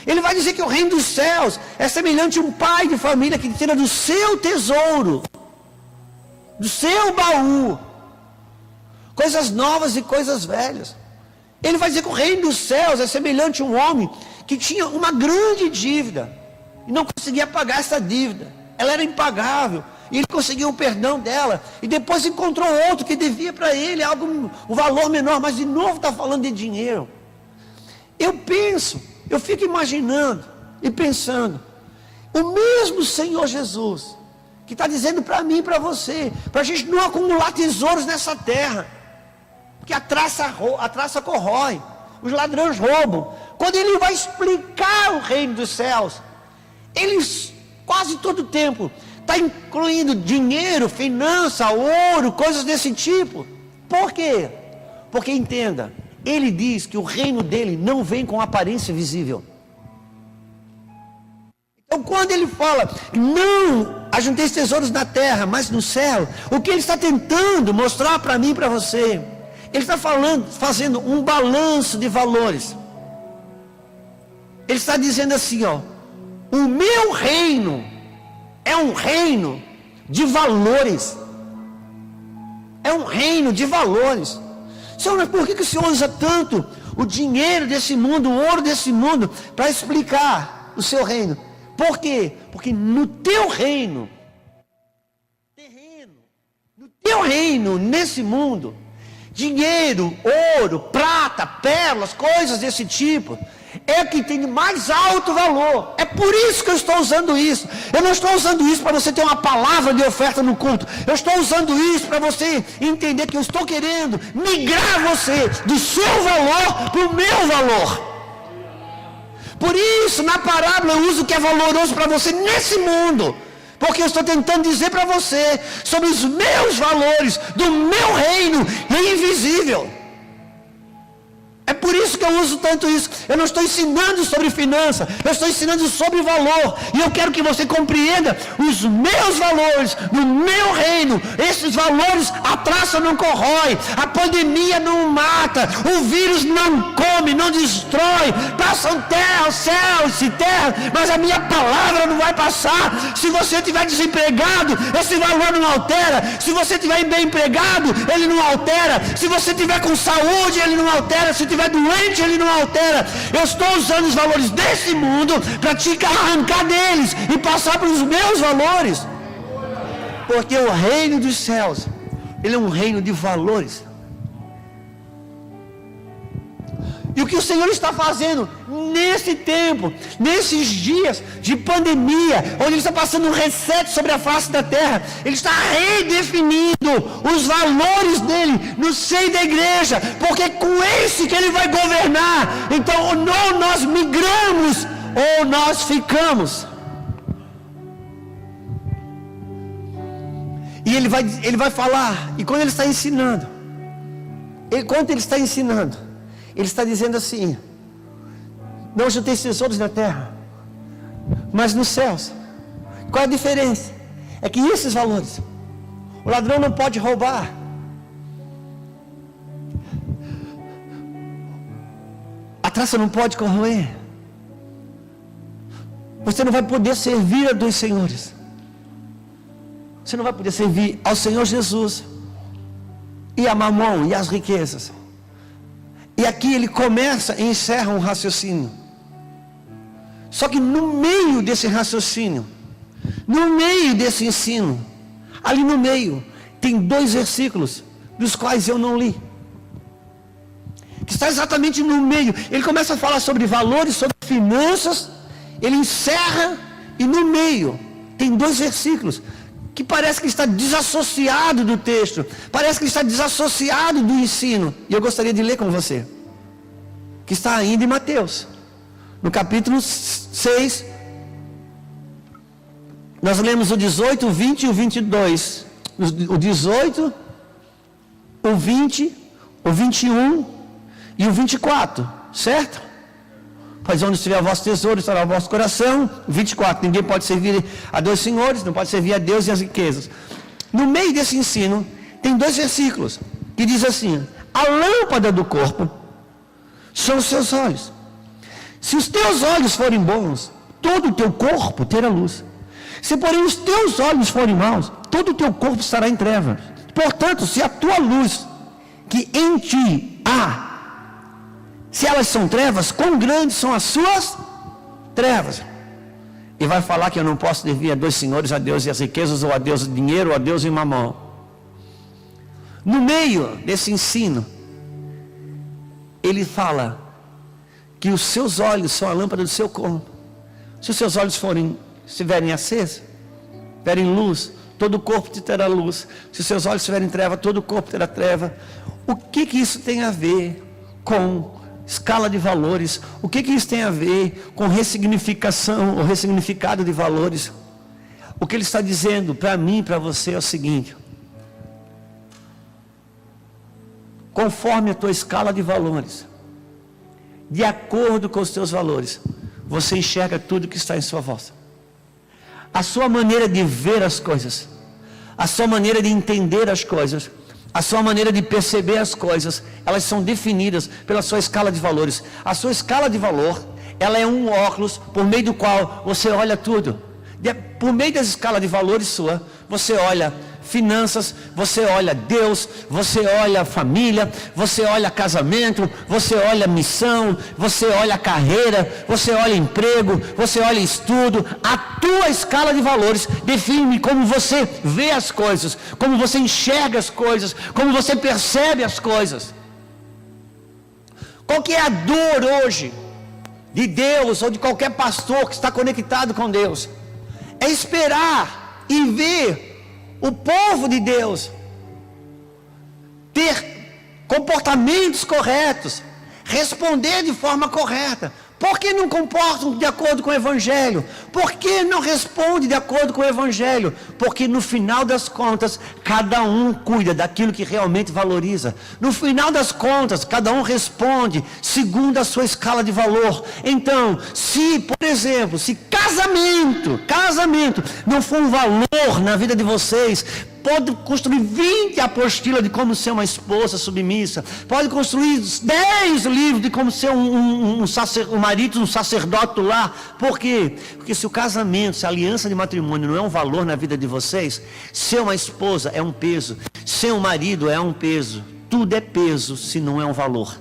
Ele vai dizer que o reino dos céus é semelhante a um pai de família que tira do seu tesouro, do seu baú, coisas novas e coisas velhas. Ele vai dizer que o reino dos céus é semelhante a um homem que tinha uma grande dívida e não conseguia pagar essa dívida. Ela era impagável. E ele conseguiu o perdão dela. E depois encontrou outro que devia para ele um valor menor. Mas de novo está falando de dinheiro. Eu fico imaginando e pensando. O mesmo Senhor Jesus, que está dizendo para mim e para você, para a gente não acumular tesouros nessa terra. Porque a traça corrói. Os ladrões roubam. Quando ele vai explicar o reino dos céus, eles quase todo o tempo está incluindo dinheiro, finança, ouro, coisas desse tipo. Por quê? Porque entenda, ele diz que o reino dele não vem com aparência visível. Então quando ele fala, não ajunteis tesouros na terra, mas no céu, o que ele está tentando mostrar para mim e para você, ele está fazendo um balanço de valores. Ele está dizendo assim, ó: o meu reino é um reino de valores. É um reino de valores. Senhor, mas por que o Senhor usa tanto o dinheiro desse mundo, o ouro desse mundo, para explicar o seu reino? Por quê? Porque no teu reino, terreno, no teu reino, nesse mundo, dinheiro, ouro, prata, pérolas, coisas desse tipo, é que tem mais alto valor. É por isso que eu estou usando isso. Eu não estou usando isso para você ter uma palavra de oferta no culto. Eu estou usando isso para você entender que eu estou querendo migrar você do seu valor para o meu valor. Por isso, na parábola, eu uso o que é valoroso para você nesse mundo. Porque eu estou tentando dizer para você sobre os meus valores, do meu reino invisível. É por isso que eu uso tanto isso. Eu não estou ensinando sobre finança, eu estou ensinando sobre valor. E eu quero que você compreenda os meus valores, no meu reino. Esses valores, a traça não corrói, a pandemia não mata, o vírus não come, não destrói. Passam terra, céus e terra, mas a minha palavra não vai passar. Se você estiver desempregado, esse valor não altera. Se você estiver bem empregado, ele não altera. Se você estiver com saúde, ele não altera. Se estiver doente, ele não altera. Eu estou usando os valores desse mundo para te arrancar deles e passar para os meus valores. Porque o reino dos céus, ele é um reino de valores. E o que o Senhor está fazendo nesse tempo, nesses dias de pandemia, onde Ele está passando um reset sobre a face da terra, Ele está redefinindo os valores dele no seio da igreja, porque é com esse que Ele vai governar. Então, ou nós migramos, ou nós ficamos. E Ele vai falar, e quando Ele está ensinando, Ele está dizendo assim: não juntei tesouros na terra, mas nos céus. Qual é a diferença? É que esses valores, o ladrão não pode roubar, a traça não pode corroer. Você não vai poder servir a dois senhores. Você não vai poder servir ao Senhor Jesus e a mamon e as riquezas. E aqui ele começa e encerra um raciocínio. Só que no meio desse raciocínio, no meio desse ensino, ali no meio, tem 2 versículos, dos quais eu não li. Que está exatamente no meio. Ele começa a falar sobre valores, sobre finanças. Ele encerra e no meio tem 2 versículos que parece que está desassociado do texto, parece que está desassociado do ensino. E eu gostaria de ler com você, que está ainda em Mateus, no capítulo 6. Nós lemos o 18, o 20 e o 22. O 18, o 20, o 21 e o 24, certo? Pois onde estiver o vosso tesouro, estará o vosso coração. 24, ninguém pode servir a 2 senhores, não pode servir a Deus e as riquezas. No meio desse ensino, tem 2 versículos, que diz assim: a lâmpada do corpo são os seus olhos. Se os teus olhos forem bons, todo o teu corpo terá luz. Se porém os teus olhos forem maus, todo o teu corpo estará em trevas. Portanto, se a tua luz que em ti há, se elas são trevas, quão grandes são as suas trevas? E vai falar que eu não posso servir a 2 senhores, a Deus e as riquezas, ou a Deus o dinheiro, ou a Deus e mamão. No meio desse ensino, ele fala que os seus olhos são a lâmpada do seu corpo. Se os seus olhos estiverem acesos, tiverem luz, todo o corpo te terá luz. Se os seus olhos estiverem em treva, todo o corpo terá treva. O que isso tem a ver com escala de valores? O que isso tem a ver com ressignificação ou ressignificado de valores? O que ele está dizendo para mim e para você é o seguinte: conforme a tua escala de valores, de acordo com os teus valores, você enxerga tudo que está em sua volta. A sua maneira de ver as coisas, a sua maneira de entender as coisas, a sua maneira de perceber as coisas, elas são definidas pela sua escala de valores. A sua escala de valor ela é um óculos por meio do qual você olha tudo. Por meio da escala de valores sua, você olha finanças, você olha Deus, você olha família, você olha casamento, você olha missão, você olha carreira, você olha emprego, você olha estudo. A tua escala de valores define como você vê as coisas, como você enxerga as coisas, como você percebe as coisas. Qual que é a dor hoje de Deus ou de qualquer pastor que está conectado com Deus? É esperar e ver o povo de Deus ter comportamentos corretos, responder de forma correta. Por que não comportam de acordo com o Evangelho? Por que não responde de acordo com o Evangelho? Porque no final das contas, cada um cuida daquilo que realmente valoriza. No final das contas, cada um responde segundo a sua escala de valor. Então, se, por exemplo, se casamento não for um valor na vida de vocês, pode construir 20 apostilas de como ser uma esposa submissa. Pode construir 10 livros de como ser um marido, um sacerdote lá. Por quê? Porque se o casamento, se a aliança de matrimônio não é um valor na vida de vocês, ser uma esposa é um peso, ser um marido é um peso. Tudo é peso se não é um valor.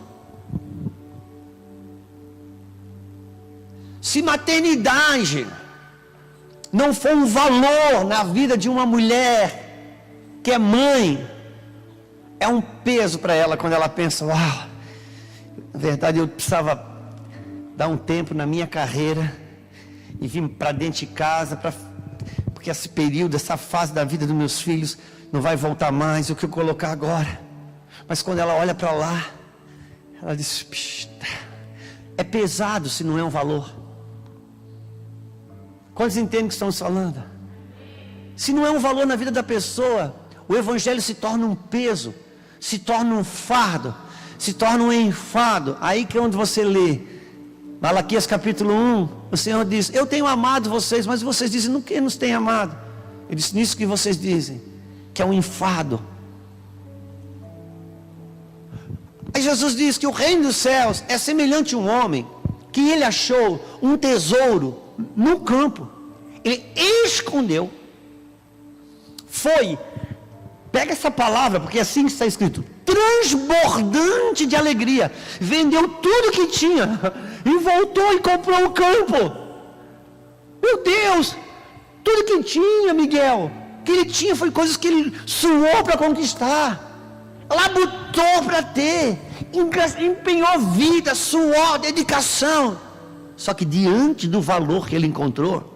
Se maternidade não for um valor na vida de uma mulher que é mãe, é um peso para ela quando ela pensa, uau, na verdade eu precisava dar um tempo na minha carreira e vir para dentro de casa, porque esse período, essa fase da vida dos meus filhos não vai voltar mais, o que eu colocar agora. Mas quando ela olha para lá, ela diz, é pesado se não é um valor. Quantos entendem o que estamos falando? Se não é um valor na vida da pessoa, o Evangelho se torna um peso, se torna um fardo, se torna um enfado. Aí que é onde você lê Malaquias capítulo 1, o Senhor diz, eu tenho amado vocês, mas vocês dizem, no que nos tem amado? Ele disse, nisso que vocês dizem, que é um enfado. Aí Jesus diz que o reino dos céus é semelhante a um homem, que ele achou um tesouro no campo, ele escondeu, pega essa palavra, porque é assim que está escrito, transbordante de alegria, vendeu tudo que tinha, e voltou e comprou o campo. Meu Deus, tudo que tinha, Miguel, que ele tinha foi coisas que ele suou para conquistar, labutou para ter, empenhou vida, suor, dedicação, só que diante do valor que ele encontrou,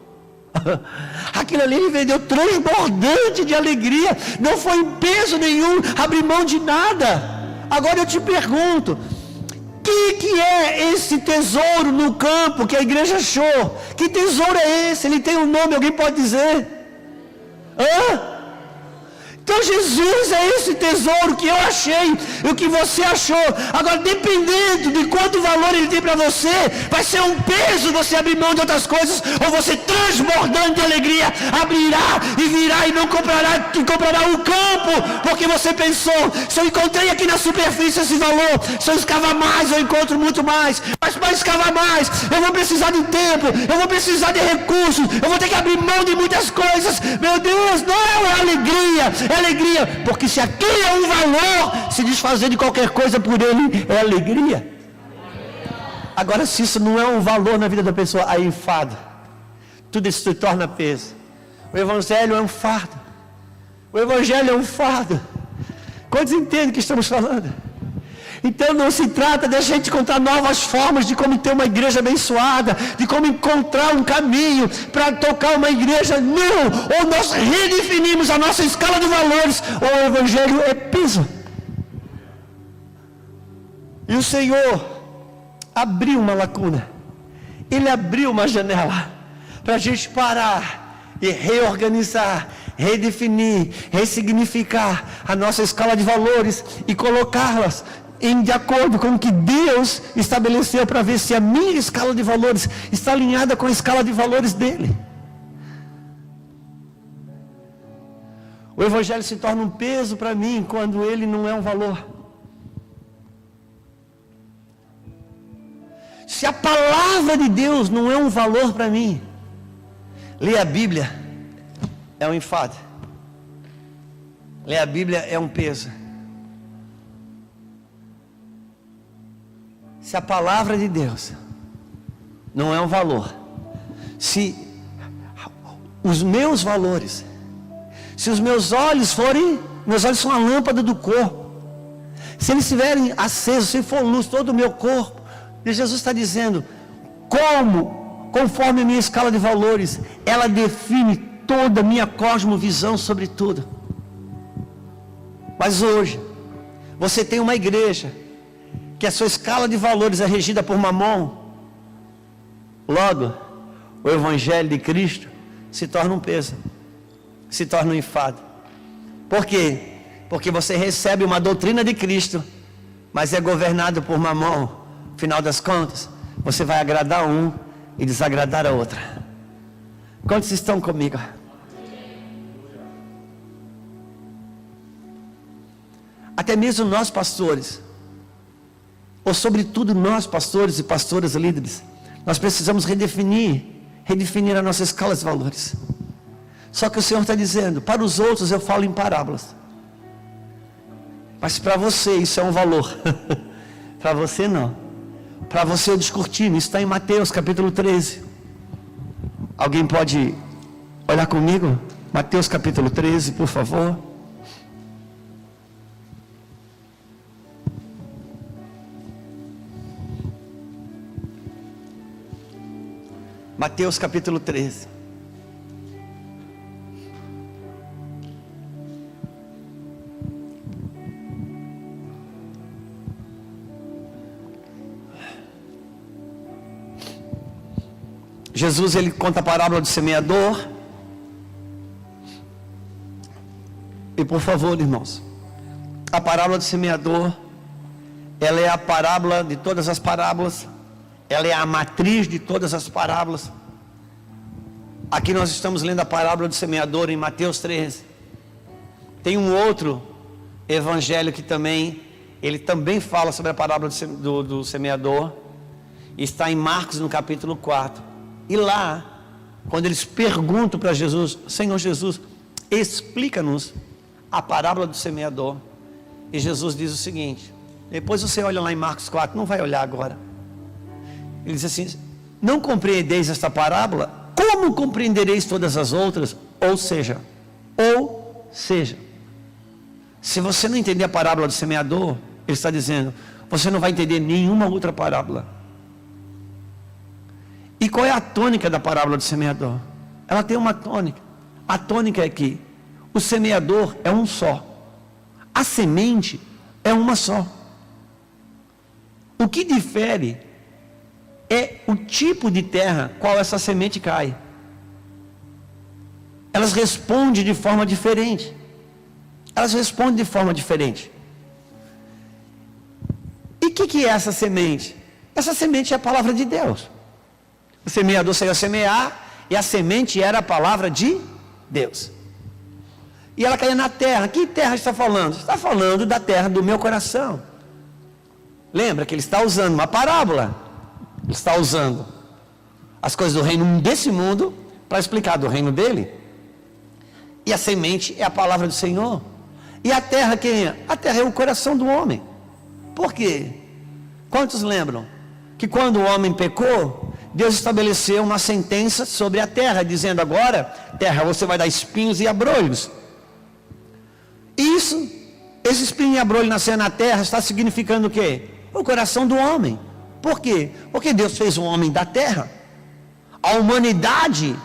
aquilo ali ele vendeu transbordante de alegria, não foi em peso nenhum abrir mão de nada. Agora eu te pergunto, que é esse tesouro no campo que a igreja achou? Que tesouro é esse? Ele tem um nome, alguém pode dizer? Então Jesus é esse tesouro que eu achei e o que você achou. Agora, dependendo de quanto valor ele tem para você, vai ser um peso você abrir mão de outras coisas, ou você transbordando de alegria abrirá e virá e não comprará o campo, porque você pensou, se eu encontrei aqui na superfície esse valor, se eu escavar mais eu encontro muito mais, mas para escavar mais eu vou precisar de tempo, eu vou precisar de recursos, eu vou ter que abrir mão de muitas coisas. Meu Deus, não é alegria, é alegria, porque se aqui é um valor, se desfazer de qualquer coisa por ele é alegria. Agora, se isso não é um valor na vida da pessoa, aí enfado, tudo isso se torna peso. O Evangelho é um fardo, o Evangelho é um fardo. Quantos entendem o que estamos falando? Então não se trata de a gente encontrar novas formas de como ter uma igreja abençoada, de como encontrar um caminho para tocar uma igreja. Não! Ou nós redefinimos a nossa escala de valores, ou o Evangelho é peso. E o Senhor abriu uma lacuna, Ele abriu uma janela para a gente parar e reorganizar, redefinir, ressignificar a nossa escala de valores e colocá-las de acordo com o que Deus estabeleceu, para ver se a minha escala de valores está alinhada com a escala de valores dele. O Evangelho se torna um peso para mim quando ele não é um valor. Se a palavra de Deus não é um valor para mim, ler a Bíblia é um enfado. Ler a Bíblia é um peso. Se a palavra de Deus não é um valor, se os meus valores, se os meus olhos são a lâmpada do corpo, se eles estiverem acesos, se for luz todo o meu corpo, e Jesus está dizendo, conforme a minha escala de valores, ela define toda a minha cosmovisão sobre tudo. Mas hoje, você tem uma igreja, que a sua escala de valores é regida por Mamon, logo, o Evangelho de Cristo se torna um peso, se torna um enfado. Por quê? Porque você recebe uma doutrina de Cristo, mas é governado por Mamon. Final das contas, você vai agradar um e desagradar a outra. Quantos estão comigo? Até mesmo nós pastores, ou sobretudo nós pastores e pastoras líderes, nós precisamos redefinir a nossa escala de valores. Só que o Senhor está dizendo, para os outros eu falo em parábolas, mas para você isso é um valor. Para você não. Para você eu descortino, isso está em Mateus capítulo 13. Alguém pode olhar comigo? Mateus capítulo 13, por favor. Mateus capítulo 13. Jesus, ele conta a parábola do semeador. E por favor, irmãos, a parábola do semeador, ela é a parábola de todas as parábolas. Ela é a matriz de todas as parábolas. Aqui nós estamos lendo a parábola do semeador em Mateus 13. Tem um outro evangelho que ele também fala sobre a parábola do semeador. Está em Marcos no capítulo 4. E lá, quando eles perguntam para Jesus, Senhor Jesus, explica-nos a parábola do semeador. E Jesus diz o seguinte, depois você olha lá em Marcos 4, não vai olhar agora. Ele diz assim, não compreendeis esta parábola? Como compreendereis todas as outras? Ou seja, se você não entender a parábola do semeador, ele está dizendo, você não vai entender nenhuma outra parábola. E qual é a tônica da parábola do semeador? Ela tem uma tônica. A tônica é que o semeador é um só. A semente é uma só. O que difere é o tipo de terra qual essa semente cai. Elas respondem de forma diferente. E o que é essa semente? Essa semente é a palavra de Deus. O semeador saiu a semear, e a semente era a palavra de Deus. E ela caía na terra. Que terra está falando? Está falando da terra do meu coração. Lembra que ele está usando uma parábola. Ele está usando as coisas do reino desse mundo para explicar do reino dele. E a semente é a palavra do Senhor. E a terra quem é? A terra é o coração do homem. Por quê? Quantos lembram que quando o homem pecou, Deus estabeleceu uma sentença sobre a terra, dizendo agora, terra, você vai dar espinhos e abrolhos. Esse espinho e abrolho nascer na terra está significando o quê? O coração do homem. Por quê? Porque Deus fez o homem da terra. A humanidade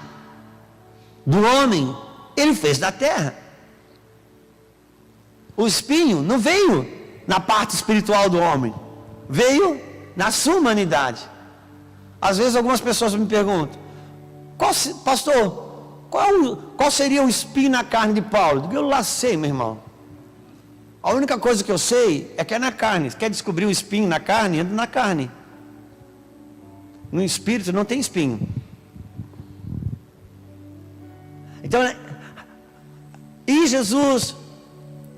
do homem, ele fez da terra. O espinho não veio na parte espiritual do homem, veio na sua humanidade. Às vezes algumas pessoas me perguntam, pastor, qual seria o espinho na carne de Paulo? Eu lá sei, meu irmão. A única coisa que eu sei é que é na carne. Se quer descobrir o espinho na carne, entra na carne. No espírito não tem espinho. Então, e Jesus,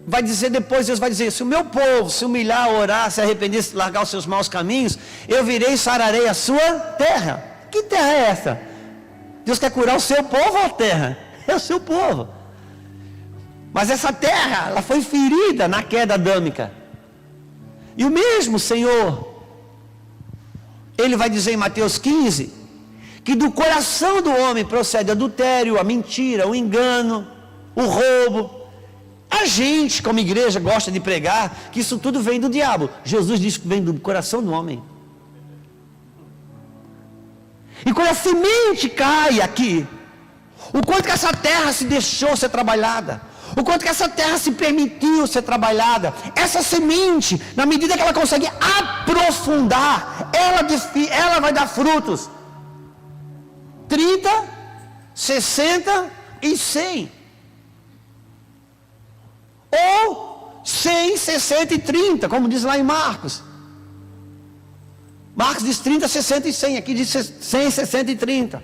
vai dizer depois, Deus vai dizer, se o meu povo se humilhar, orar, se arrepender, se largar os seus maus caminhos, eu virei e sararei a sua terra. Que terra é essa? Deus quer curar o seu povo ou a terra? É o seu povo. Mas essa terra, ela foi ferida na queda adâmica. E o mesmo Senhor, Ele vai dizer em Mateus 15, que do coração do homem procede o adultério, a mentira, o engano, o roubo. A gente, como igreja, gosta de pregar que isso tudo vem do diabo. Jesus diz que vem do coração do homem. E quando a semente cai aqui, o quanto que essa terra se deixou ser trabalhada, o quanto que essa terra se permitiu ser trabalhada, essa semente, na medida que ela consegue aprofundar, ela vai dar frutos. 30, 60 e 100. Ou 100, 60 e 30, como diz lá em Marcos. Marcos diz 30, 60 e 100. Aqui diz 100, 60 e 30.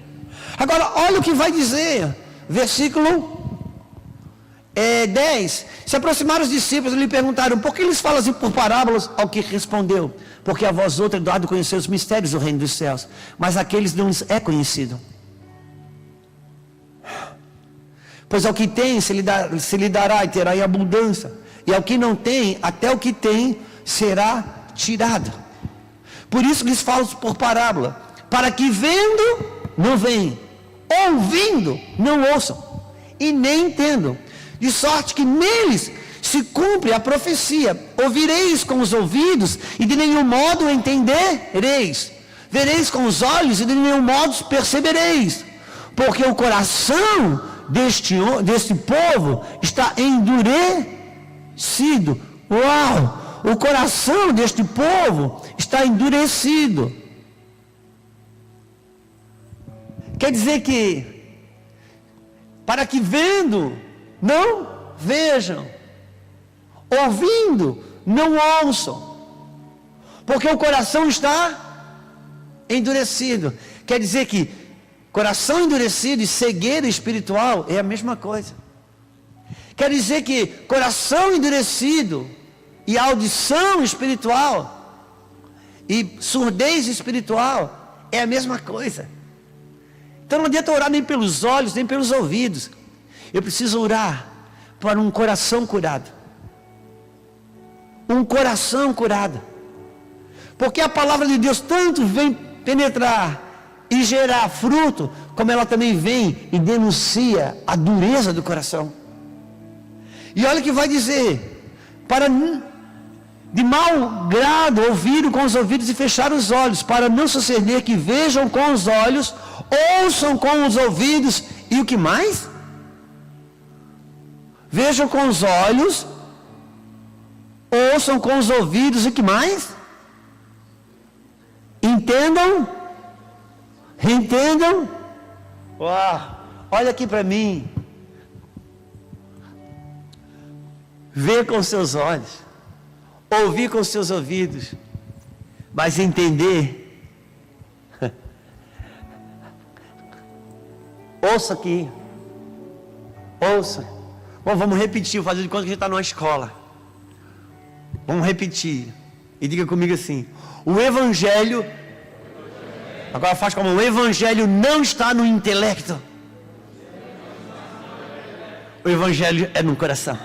Agora, olha o que vai dizer. Versículo 10. Se aproximaram os discípulos e lhe perguntaram, por que eles falam assim por parábolas? Ao que respondeu, porque a vós outros é dado conhecer os mistérios do reino dos céus, mas aqueles não é conhecido. Pois ao que tem se lhe dará e terá em abundância, e ao que não tem, até o que tem será tirado. Por isso lhes falo por parábola, para que vendo não veem, ouvindo não ouçam, e nem entendam, de sorte que neles se cumpre a profecia: ouvireis com os ouvidos e de nenhum modo entendereis, vereis com os olhos e de nenhum modo percebereis, porque o coração deste povo está endurecido. Uau! O coração deste povo está endurecido. Quer dizer que, para que vendo, não vejam, ouvindo, não ouçam, porque o coração está endurecido. Quer dizer que coração endurecido e cegueira espiritual é a mesma coisa. Quer dizer que coração endurecido e audição espiritual e surdez espiritual é a mesma coisa. Então não adianta orar nem pelos olhos, nem pelos ouvidos. Eu preciso orar para um coração curado. Um coração curado. Porque a palavra de Deus tanto vem penetrar e gerar fruto, como ela também vem e denuncia a dureza do coração. E olha o que vai dizer: para de mau grado ouviram com os ouvidos e fecharam os olhos, para não suceder que vejam com os olhos, ouçam com os ouvidos, e o que mais? Vejam com os olhos, ouçam com os ouvidos, e o que mais? Entendam. Uau, olha aqui para mim. Ver com seus olhos, ouvir com seus ouvidos, mas entender. Ouça aqui. Ouça. Bom, vamos repetir, fazer de conta que a gente está numa escola. Vamos repetir. E diga comigo assim: o Evangelho. Agora faz como: o Evangelho não está no intelecto. O Evangelho é no coração.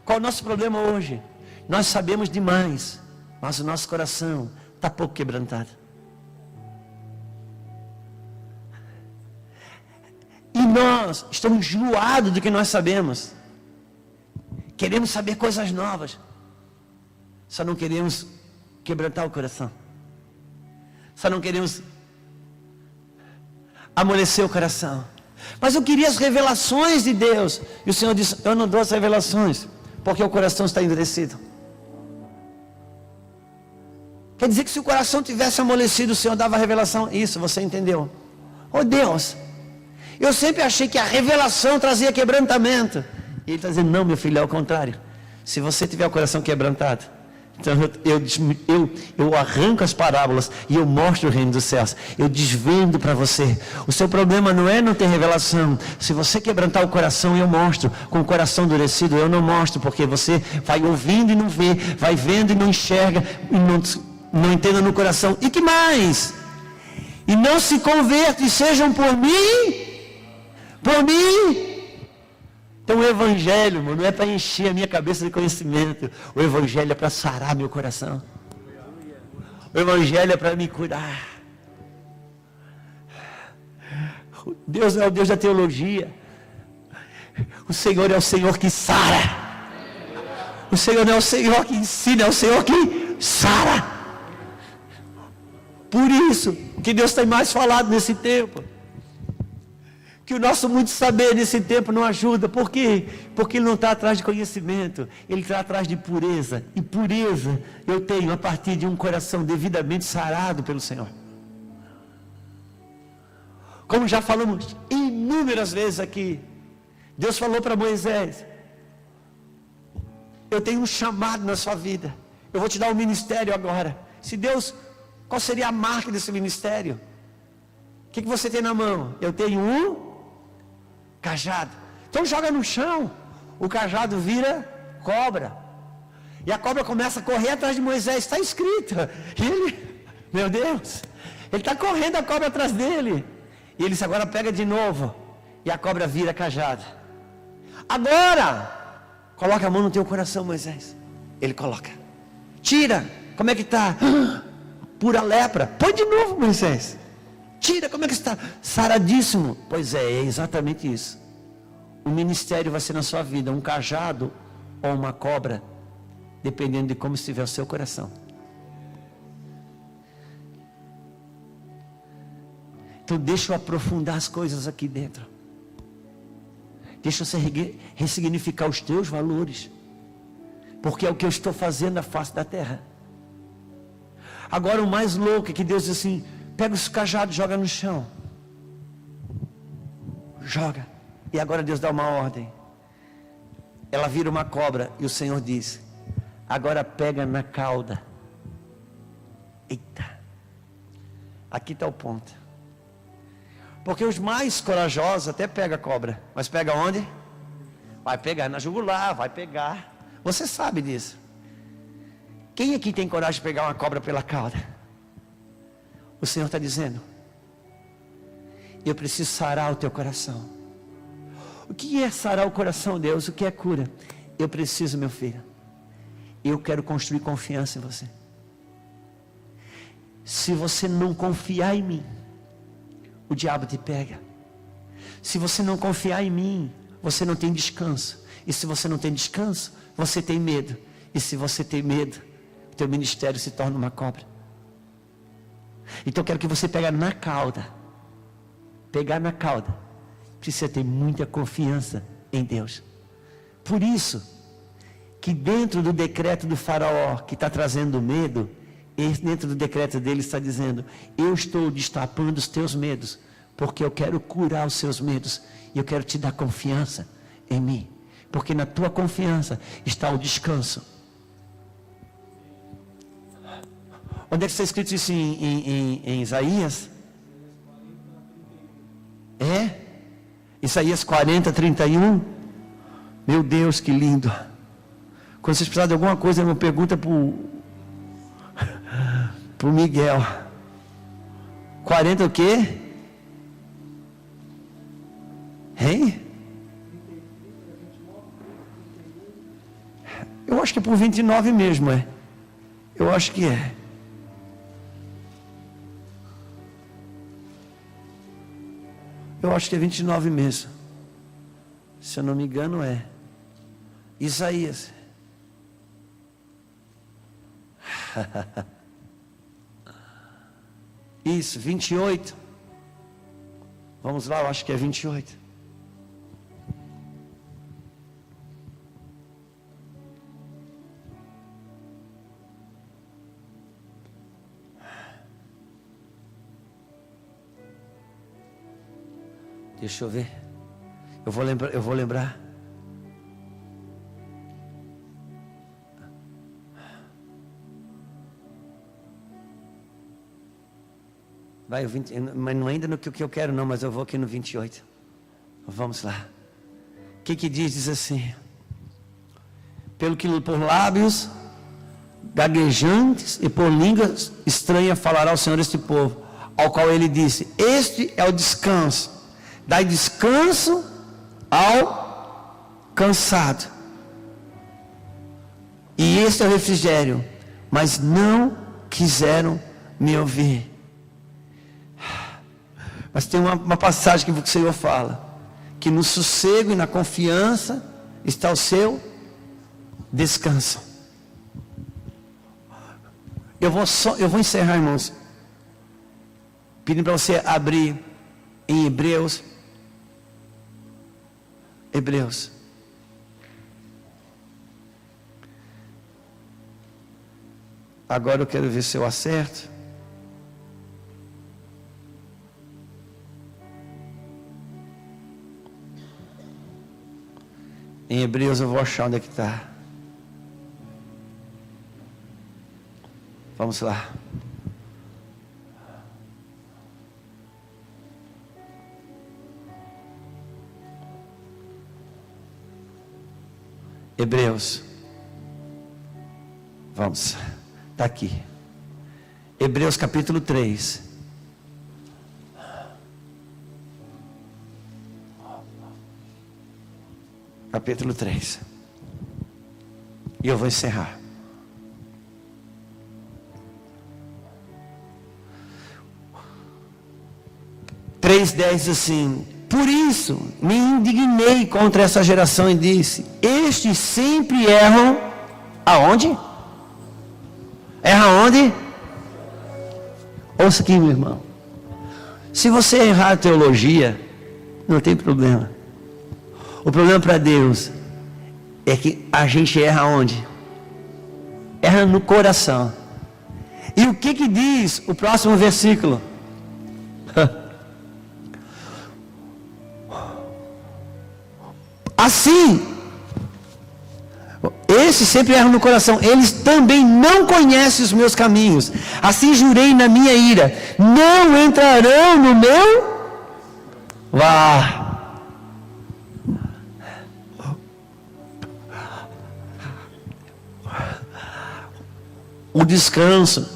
Qual é o nosso problema hoje? Nós sabemos demais, mas o nosso coração está pouco quebrantado. E nós estamos enjoados do que nós sabemos. Queremos saber coisas novas, só não queremos quebrantar o coração. Só não queremos amolecer o coração. Mas eu queria as revelações de Deus. E o Senhor disse: eu não dou as revelações, porque o coração está endurecido. Quer dizer que se o coração tivesse amolecido, o Senhor dava a revelação. Isso, você entendeu? Oh Deus, eu sempre achei que a revelação trazia quebrantamento. E Ele está dizendo: não, meu filho, é o contrário. Se você tiver o coração quebrantado, Então eu arranco as parábolas e eu mostro o reino dos céus. Eu desvendo para você. O seu problema não é não ter revelação. Se você quebrantar o coração, eu mostro. Com o coração endurecido, eu não mostro, porque você vai ouvindo e não vê, vai vendo e não enxerga, e não entenda no coração. E que mais? E não se convertam e sejam por mim. Por mim. Então o Evangelho, irmão, não é para encher a minha cabeça de conhecimento. O Evangelho é para sarar meu coração. O Evangelho é para me curar. Deus não é o Deus da teologia. O Senhor é o Senhor que sara. O Senhor não é o Senhor que ensina, é o Senhor que sara. Por isso que Deus tem mais falado nesse tempo. Que o nosso muito saber nesse tempo não ajuda. Por quê? Porque ele não está atrás de conhecimento. Ele está atrás de pureza. E pureza eu tenho a partir de um coração devidamente sarado pelo Senhor. Como já falamos inúmeras vezes aqui. Deus falou para Moisés: eu tenho um chamado na sua vida. Eu vou te dar um ministério agora. Se Deus, qual seria a marca desse ministério? O que você tem na mão? Eu tenho um cajado. Então joga no chão. O cajado vira cobra. E a cobra começa a correr atrás de Moisés. Está escrito. E ele, meu Deus, ele está correndo, a cobra atrás dele. E ele agora pega de novo. E a cobra vira cajado. Agora, coloca a mão no teu coração, Moisés. Ele coloca. Tira. Como é que está? Pura lepra. Põe de novo, Moisés. Tira, como é que está? Saradíssimo. Pois é exatamente isso. O ministério vai ser na sua vida um cajado ou uma cobra, dependendo de como estiver o seu coração. Então deixa eu aprofundar as coisas aqui dentro. Deixa eu ressignificar os teus valores. Porque é o que eu estou fazendo na face da terra. Agora o mais louco é que Deus diz assim: pega os cajados e joga no chão. Joga. E agora Deus dá uma ordem. Ela vira uma cobra. E o Senhor diz: agora pega na cauda. Eita. Aqui está o ponto. Porque os mais corajosos até pegam a cobra. Mas pega onde? Vai pegar na jugular, vai pegar. Você sabe disso. Quem aqui tem coragem de pegar uma cobra pela cauda? O Senhor está dizendo: eu preciso sarar o teu coração. O que é sarar o coração, Deus? O que é cura? Eu preciso, meu filho. Eu quero construir confiança em você. Se você não confiar em mim, o diabo te pega. Se você não confiar em mim, você não tem descanso. E se você não tem descanso, você tem medo. E se você tem medo, o teu ministério se torna uma cobra. Então eu quero que você pegue na cauda. Pegar na cauda. Precisa ter muita confiança em Deus. Por isso, que dentro do decreto do faraó, que está trazendo medo, dentro do decreto dele está dizendo: eu estou destapando os teus medos, porque eu quero curar os seus medos. E eu quero te dar confiança em mim. Porque na tua confiança está o descanso. Onde é que está escrito isso em Isaías? É? Isaías 40, 31. Meu Deus, que lindo. Quando vocês precisarem de alguma coisa, não pergunta para o Miguel. 40 o quê? Hein? Eu acho que é por 29 mesmo, é. Eu acho que é. Eu acho que é 29 mesmo. Se eu não me engano é. Isaías. Isso, 28. Vamos lá, eu acho que é 28. Deixa eu ver. Eu vou lembrar. Vai, mas não ainda no que eu quero não, mas eu vou aqui no 28. Vamos lá. O que diz? Diz assim: pelo que por lábios gaguejantes e por línguas estranhas falará o Senhor este povo, ao qual ele disse: este é o descanso, dai descanso ao cansado, e este é o refrigério, mas não quiseram me ouvir. Mas tem uma passagem que o Senhor fala, que no sossego e na confiança está o seu descanso. Eu vou encerrar, irmãos, pedindo para você abrir em Hebreus. Agora eu quero ver se eu acerto. Em Hebreus eu vou achar onde é que está. Vamos lá. Hebreus. Vamos. Está aqui. Hebreus capítulo 3. Capítulo 3. E eu vou encerrar. Três 10 diz assim: por isso me indignei contra essa geração e disse: estes sempre erram. Aonde? Erra onde? Ouça aqui, meu irmão. Se você errar a teologia, não tem problema. O problema para Deus é que a gente erra onde? Erra no coração. E o que diz o próximo versículo? Assim, esses sempre erram no coração, eles também não conhecem os meus caminhos. Assim jurei na minha ira: não entrarão no meu. O descanso.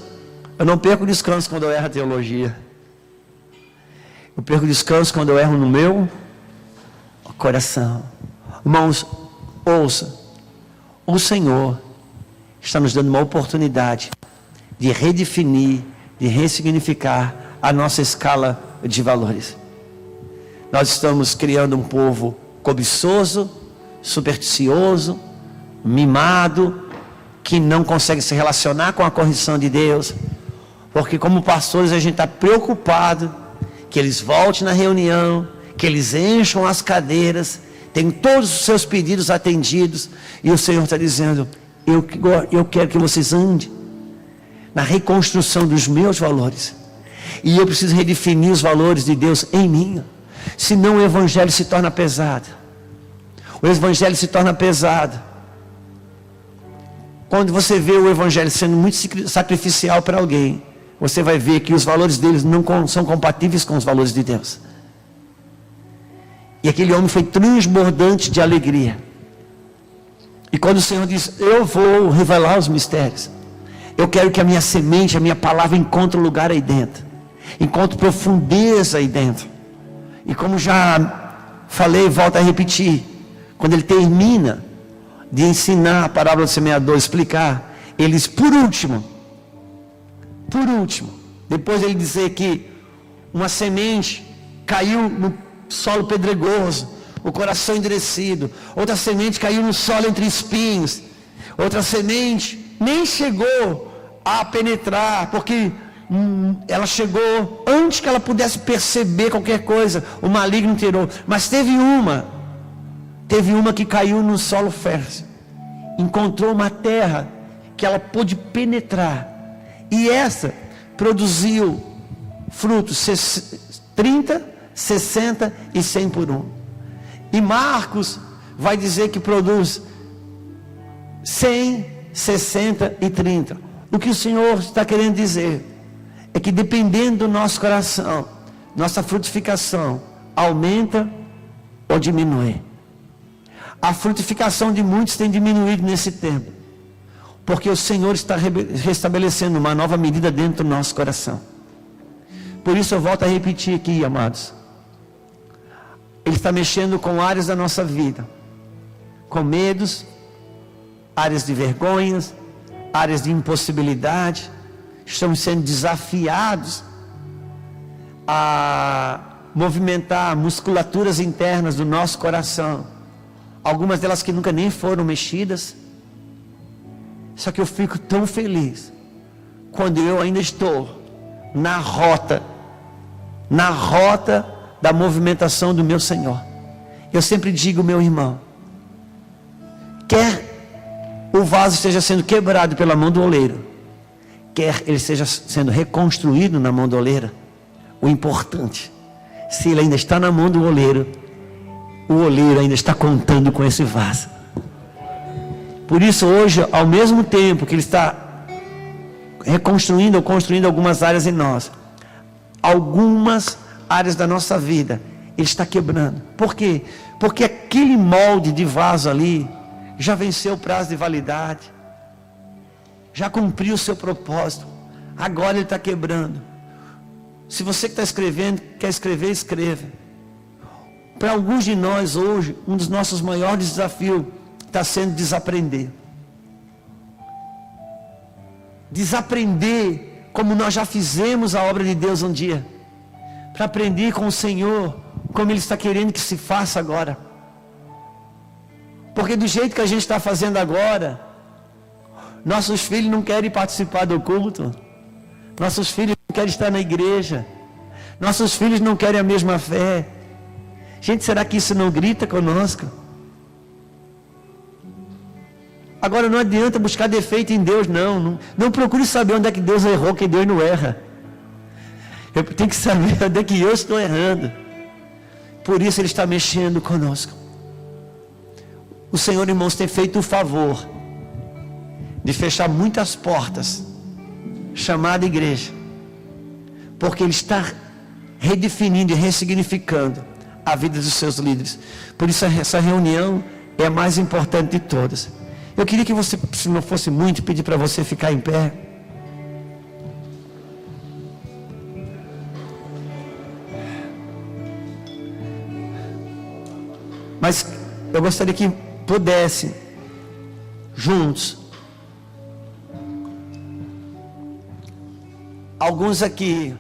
Eu não perco o descanso quando eu erro a teologia. Eu perco o descanso quando eu erro no meu coração. Irmãos, ouça. O Senhor está nos dando uma oportunidade de redefinir, de ressignificar a nossa escala de valores. Nós estamos criando um povo cobiçoso, supersticioso, mimado, que não consegue se relacionar com a correção de Deus, porque como pastores a gente está preocupado que eles voltem na reunião, que eles encham as cadeiras, tem todos os seus pedidos atendidos, e o Senhor está dizendo: eu quero que vocês andem na reconstrução dos meus valores, e eu preciso redefinir os valores de Deus em mim, senão o evangelho se torna pesado. O evangelho se torna pesado quando você vê o evangelho sendo muito sacrificial para alguém. Você vai ver que os valores deles não são compatíveis com os valores de Deus. E aquele homem foi transbordante de alegria. E quando o Senhor diz: eu vou revelar os mistérios, eu quero que a minha semente, a minha palavra encontre lugar aí dentro, encontre profundeza aí dentro. E como já falei, volto a repetir, quando ele termina de ensinar a parábola do semeador, explicar, ele diz: por último, depois ele dizer que uma semente caiu no solo pedregoso, o coração endurecido. Outra semente caiu no solo entre espinhos. Outra semente nem chegou a penetrar, porque ela chegou antes que ela pudesse perceber qualquer coisa. O maligno tirou. Mas teve uma que caiu no solo fértil, encontrou uma terra que ela pôde penetrar, e essa produziu frutos 30, 60 e 100 por um. E Marcos vai dizer que produz 100, 60 e 30. O que o Senhor está querendo dizer é que dependendo do nosso coração, nossa frutificação aumenta ou diminui. A frutificação de muitos tem diminuído nesse tempo, porque o Senhor está restabelecendo uma nova medida dentro do nosso coração. Por isso eu volto a repetir aqui, amados. Ele está mexendo com áreas da nossa vida, com medos, áreas de vergonhas, áreas de impossibilidade. Estamos sendo desafiados a movimentar musculaturas internas do nosso coração, algumas delas que nunca nem foram mexidas. Só que eu fico tão feliz quando eu ainda estou na rota da movimentação do meu Senhor. Eu sempre digo, meu irmão, quer o vaso esteja sendo quebrado pela mão do oleiro, quer ele esteja sendo reconstruído na mão do oleiro, o importante, se ele ainda está na mão do oleiro, o oleiro ainda está contando com esse vaso. Por isso hoje, ao mesmo tempo que ele está reconstruindo ou construindo algumas áreas em nós, algumas áreas da nossa vida ele está quebrando. Por quê? Porque aquele molde de vaso ali já venceu o prazo de validade, já cumpriu o seu propósito. Agora ele está quebrando. Se você que está escrevendo, quer escrever, escreva. Para alguns de nós hoje, um dos nossos maiores desafios está sendo desaprender. Desaprender como nós já fizemos a obra de Deus um dia. Para aprender com o Senhor, como Ele está querendo que se faça agora. Porque do jeito que a gente está fazendo agora, nossos filhos não querem participar do culto. Nossos filhos não querem estar na igreja. Nossos filhos não querem a mesma fé. Gente, será que isso não grita conosco? Agora não adianta buscar defeito em Deus, não procure saber onde é que Deus errou, que Deus não erra. Eu tenho que saber onde é que eu estou errando. Por isso Ele está mexendo conosco. O Senhor, irmãos, tem feito o favor de fechar muitas portas, chamada igreja, porque Ele está redefinindo e ressignificando a vida dos seus líderes. Por isso essa reunião é a mais importante de todas. Eu queria que você, se não fosse muito, pedir para você ficar em pé. Mas eu gostaria que pudesse, juntos, alguns aqui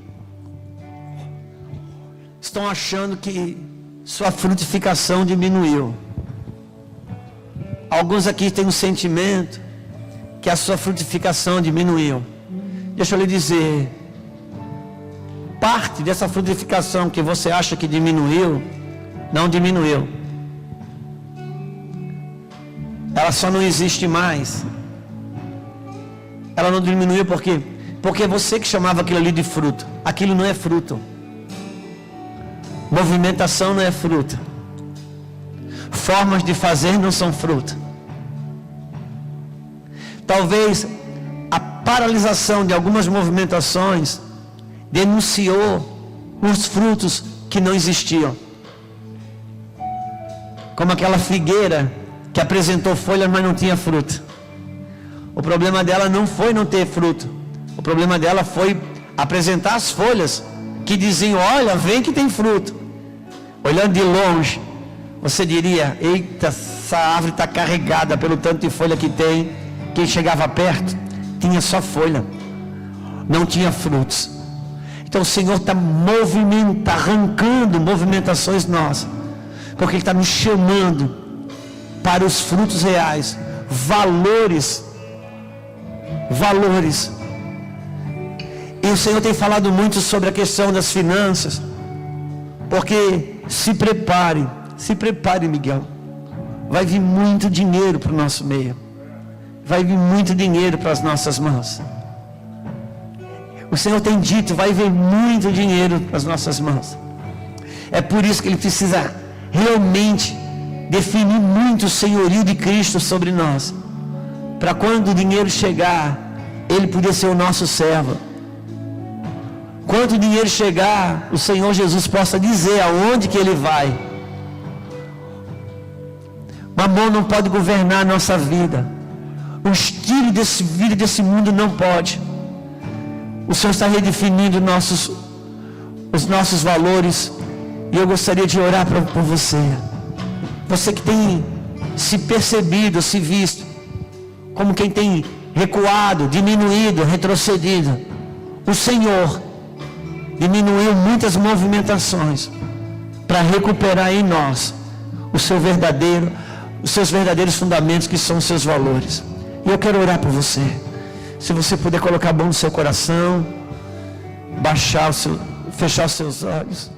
estão achando que sua frutificação diminuiu. Alguns aqui têm um sentimento que a sua frutificação diminuiu. Deixa eu lhe dizer, parte dessa frutificação que você acha que diminuiu, não diminuiu. Ela só não existe mais. Ela não diminuiu por quê? Porque você que chamava aquilo ali de fruto, aquilo não é fruto. Movimentação não é fruto. Formas de fazer não são fruto. Talvez a paralisação de algumas movimentações denunciou os frutos que não existiam. Como aquela figueira que apresentou folhas, mas não tinha fruto. O problema dela não foi não ter fruto. O problema dela foi apresentar as folhas que diziam, olha, vem que tem fruto. Olhando de longe, você diria, eita, essa árvore está carregada pelo tanto de folha que tem. Quem chegava perto, tinha só folha, não tinha frutos. Então o Senhor está arrancando movimentações nossas, porque Ele está nos chamando para os frutos reais, valores. E o Senhor tem falado muito sobre a questão das finanças, porque se prepare, Miguel, vai vir muito dinheiro para o nosso meio, vai vir muito dinheiro para as nossas mãos. O Senhor tem dito, vai vir muito dinheiro para as nossas mãos. É por isso que Ele precisa realmente definir muito o senhorio de Cristo sobre nós, para quando o dinheiro chegar, Ele poder ser o nosso servo. Quando o dinheiro chegar, o Senhor Jesus possa dizer aonde que Ele vai. Mamon não pode governar a nossa vida. O estilo desse vida, desse mundo não pode. O Senhor está redefinindo os nossos valores. E eu gostaria de orar por você. Você que tem se percebido, se visto como quem tem recuado, diminuído, retrocedido. O Senhor diminuiu muitas movimentações para recuperar em nós os seus verdadeiros fundamentos, que são os seus valores. E eu quero orar por você. Se você puder colocar a mão no seu coração, fechar os seus olhos.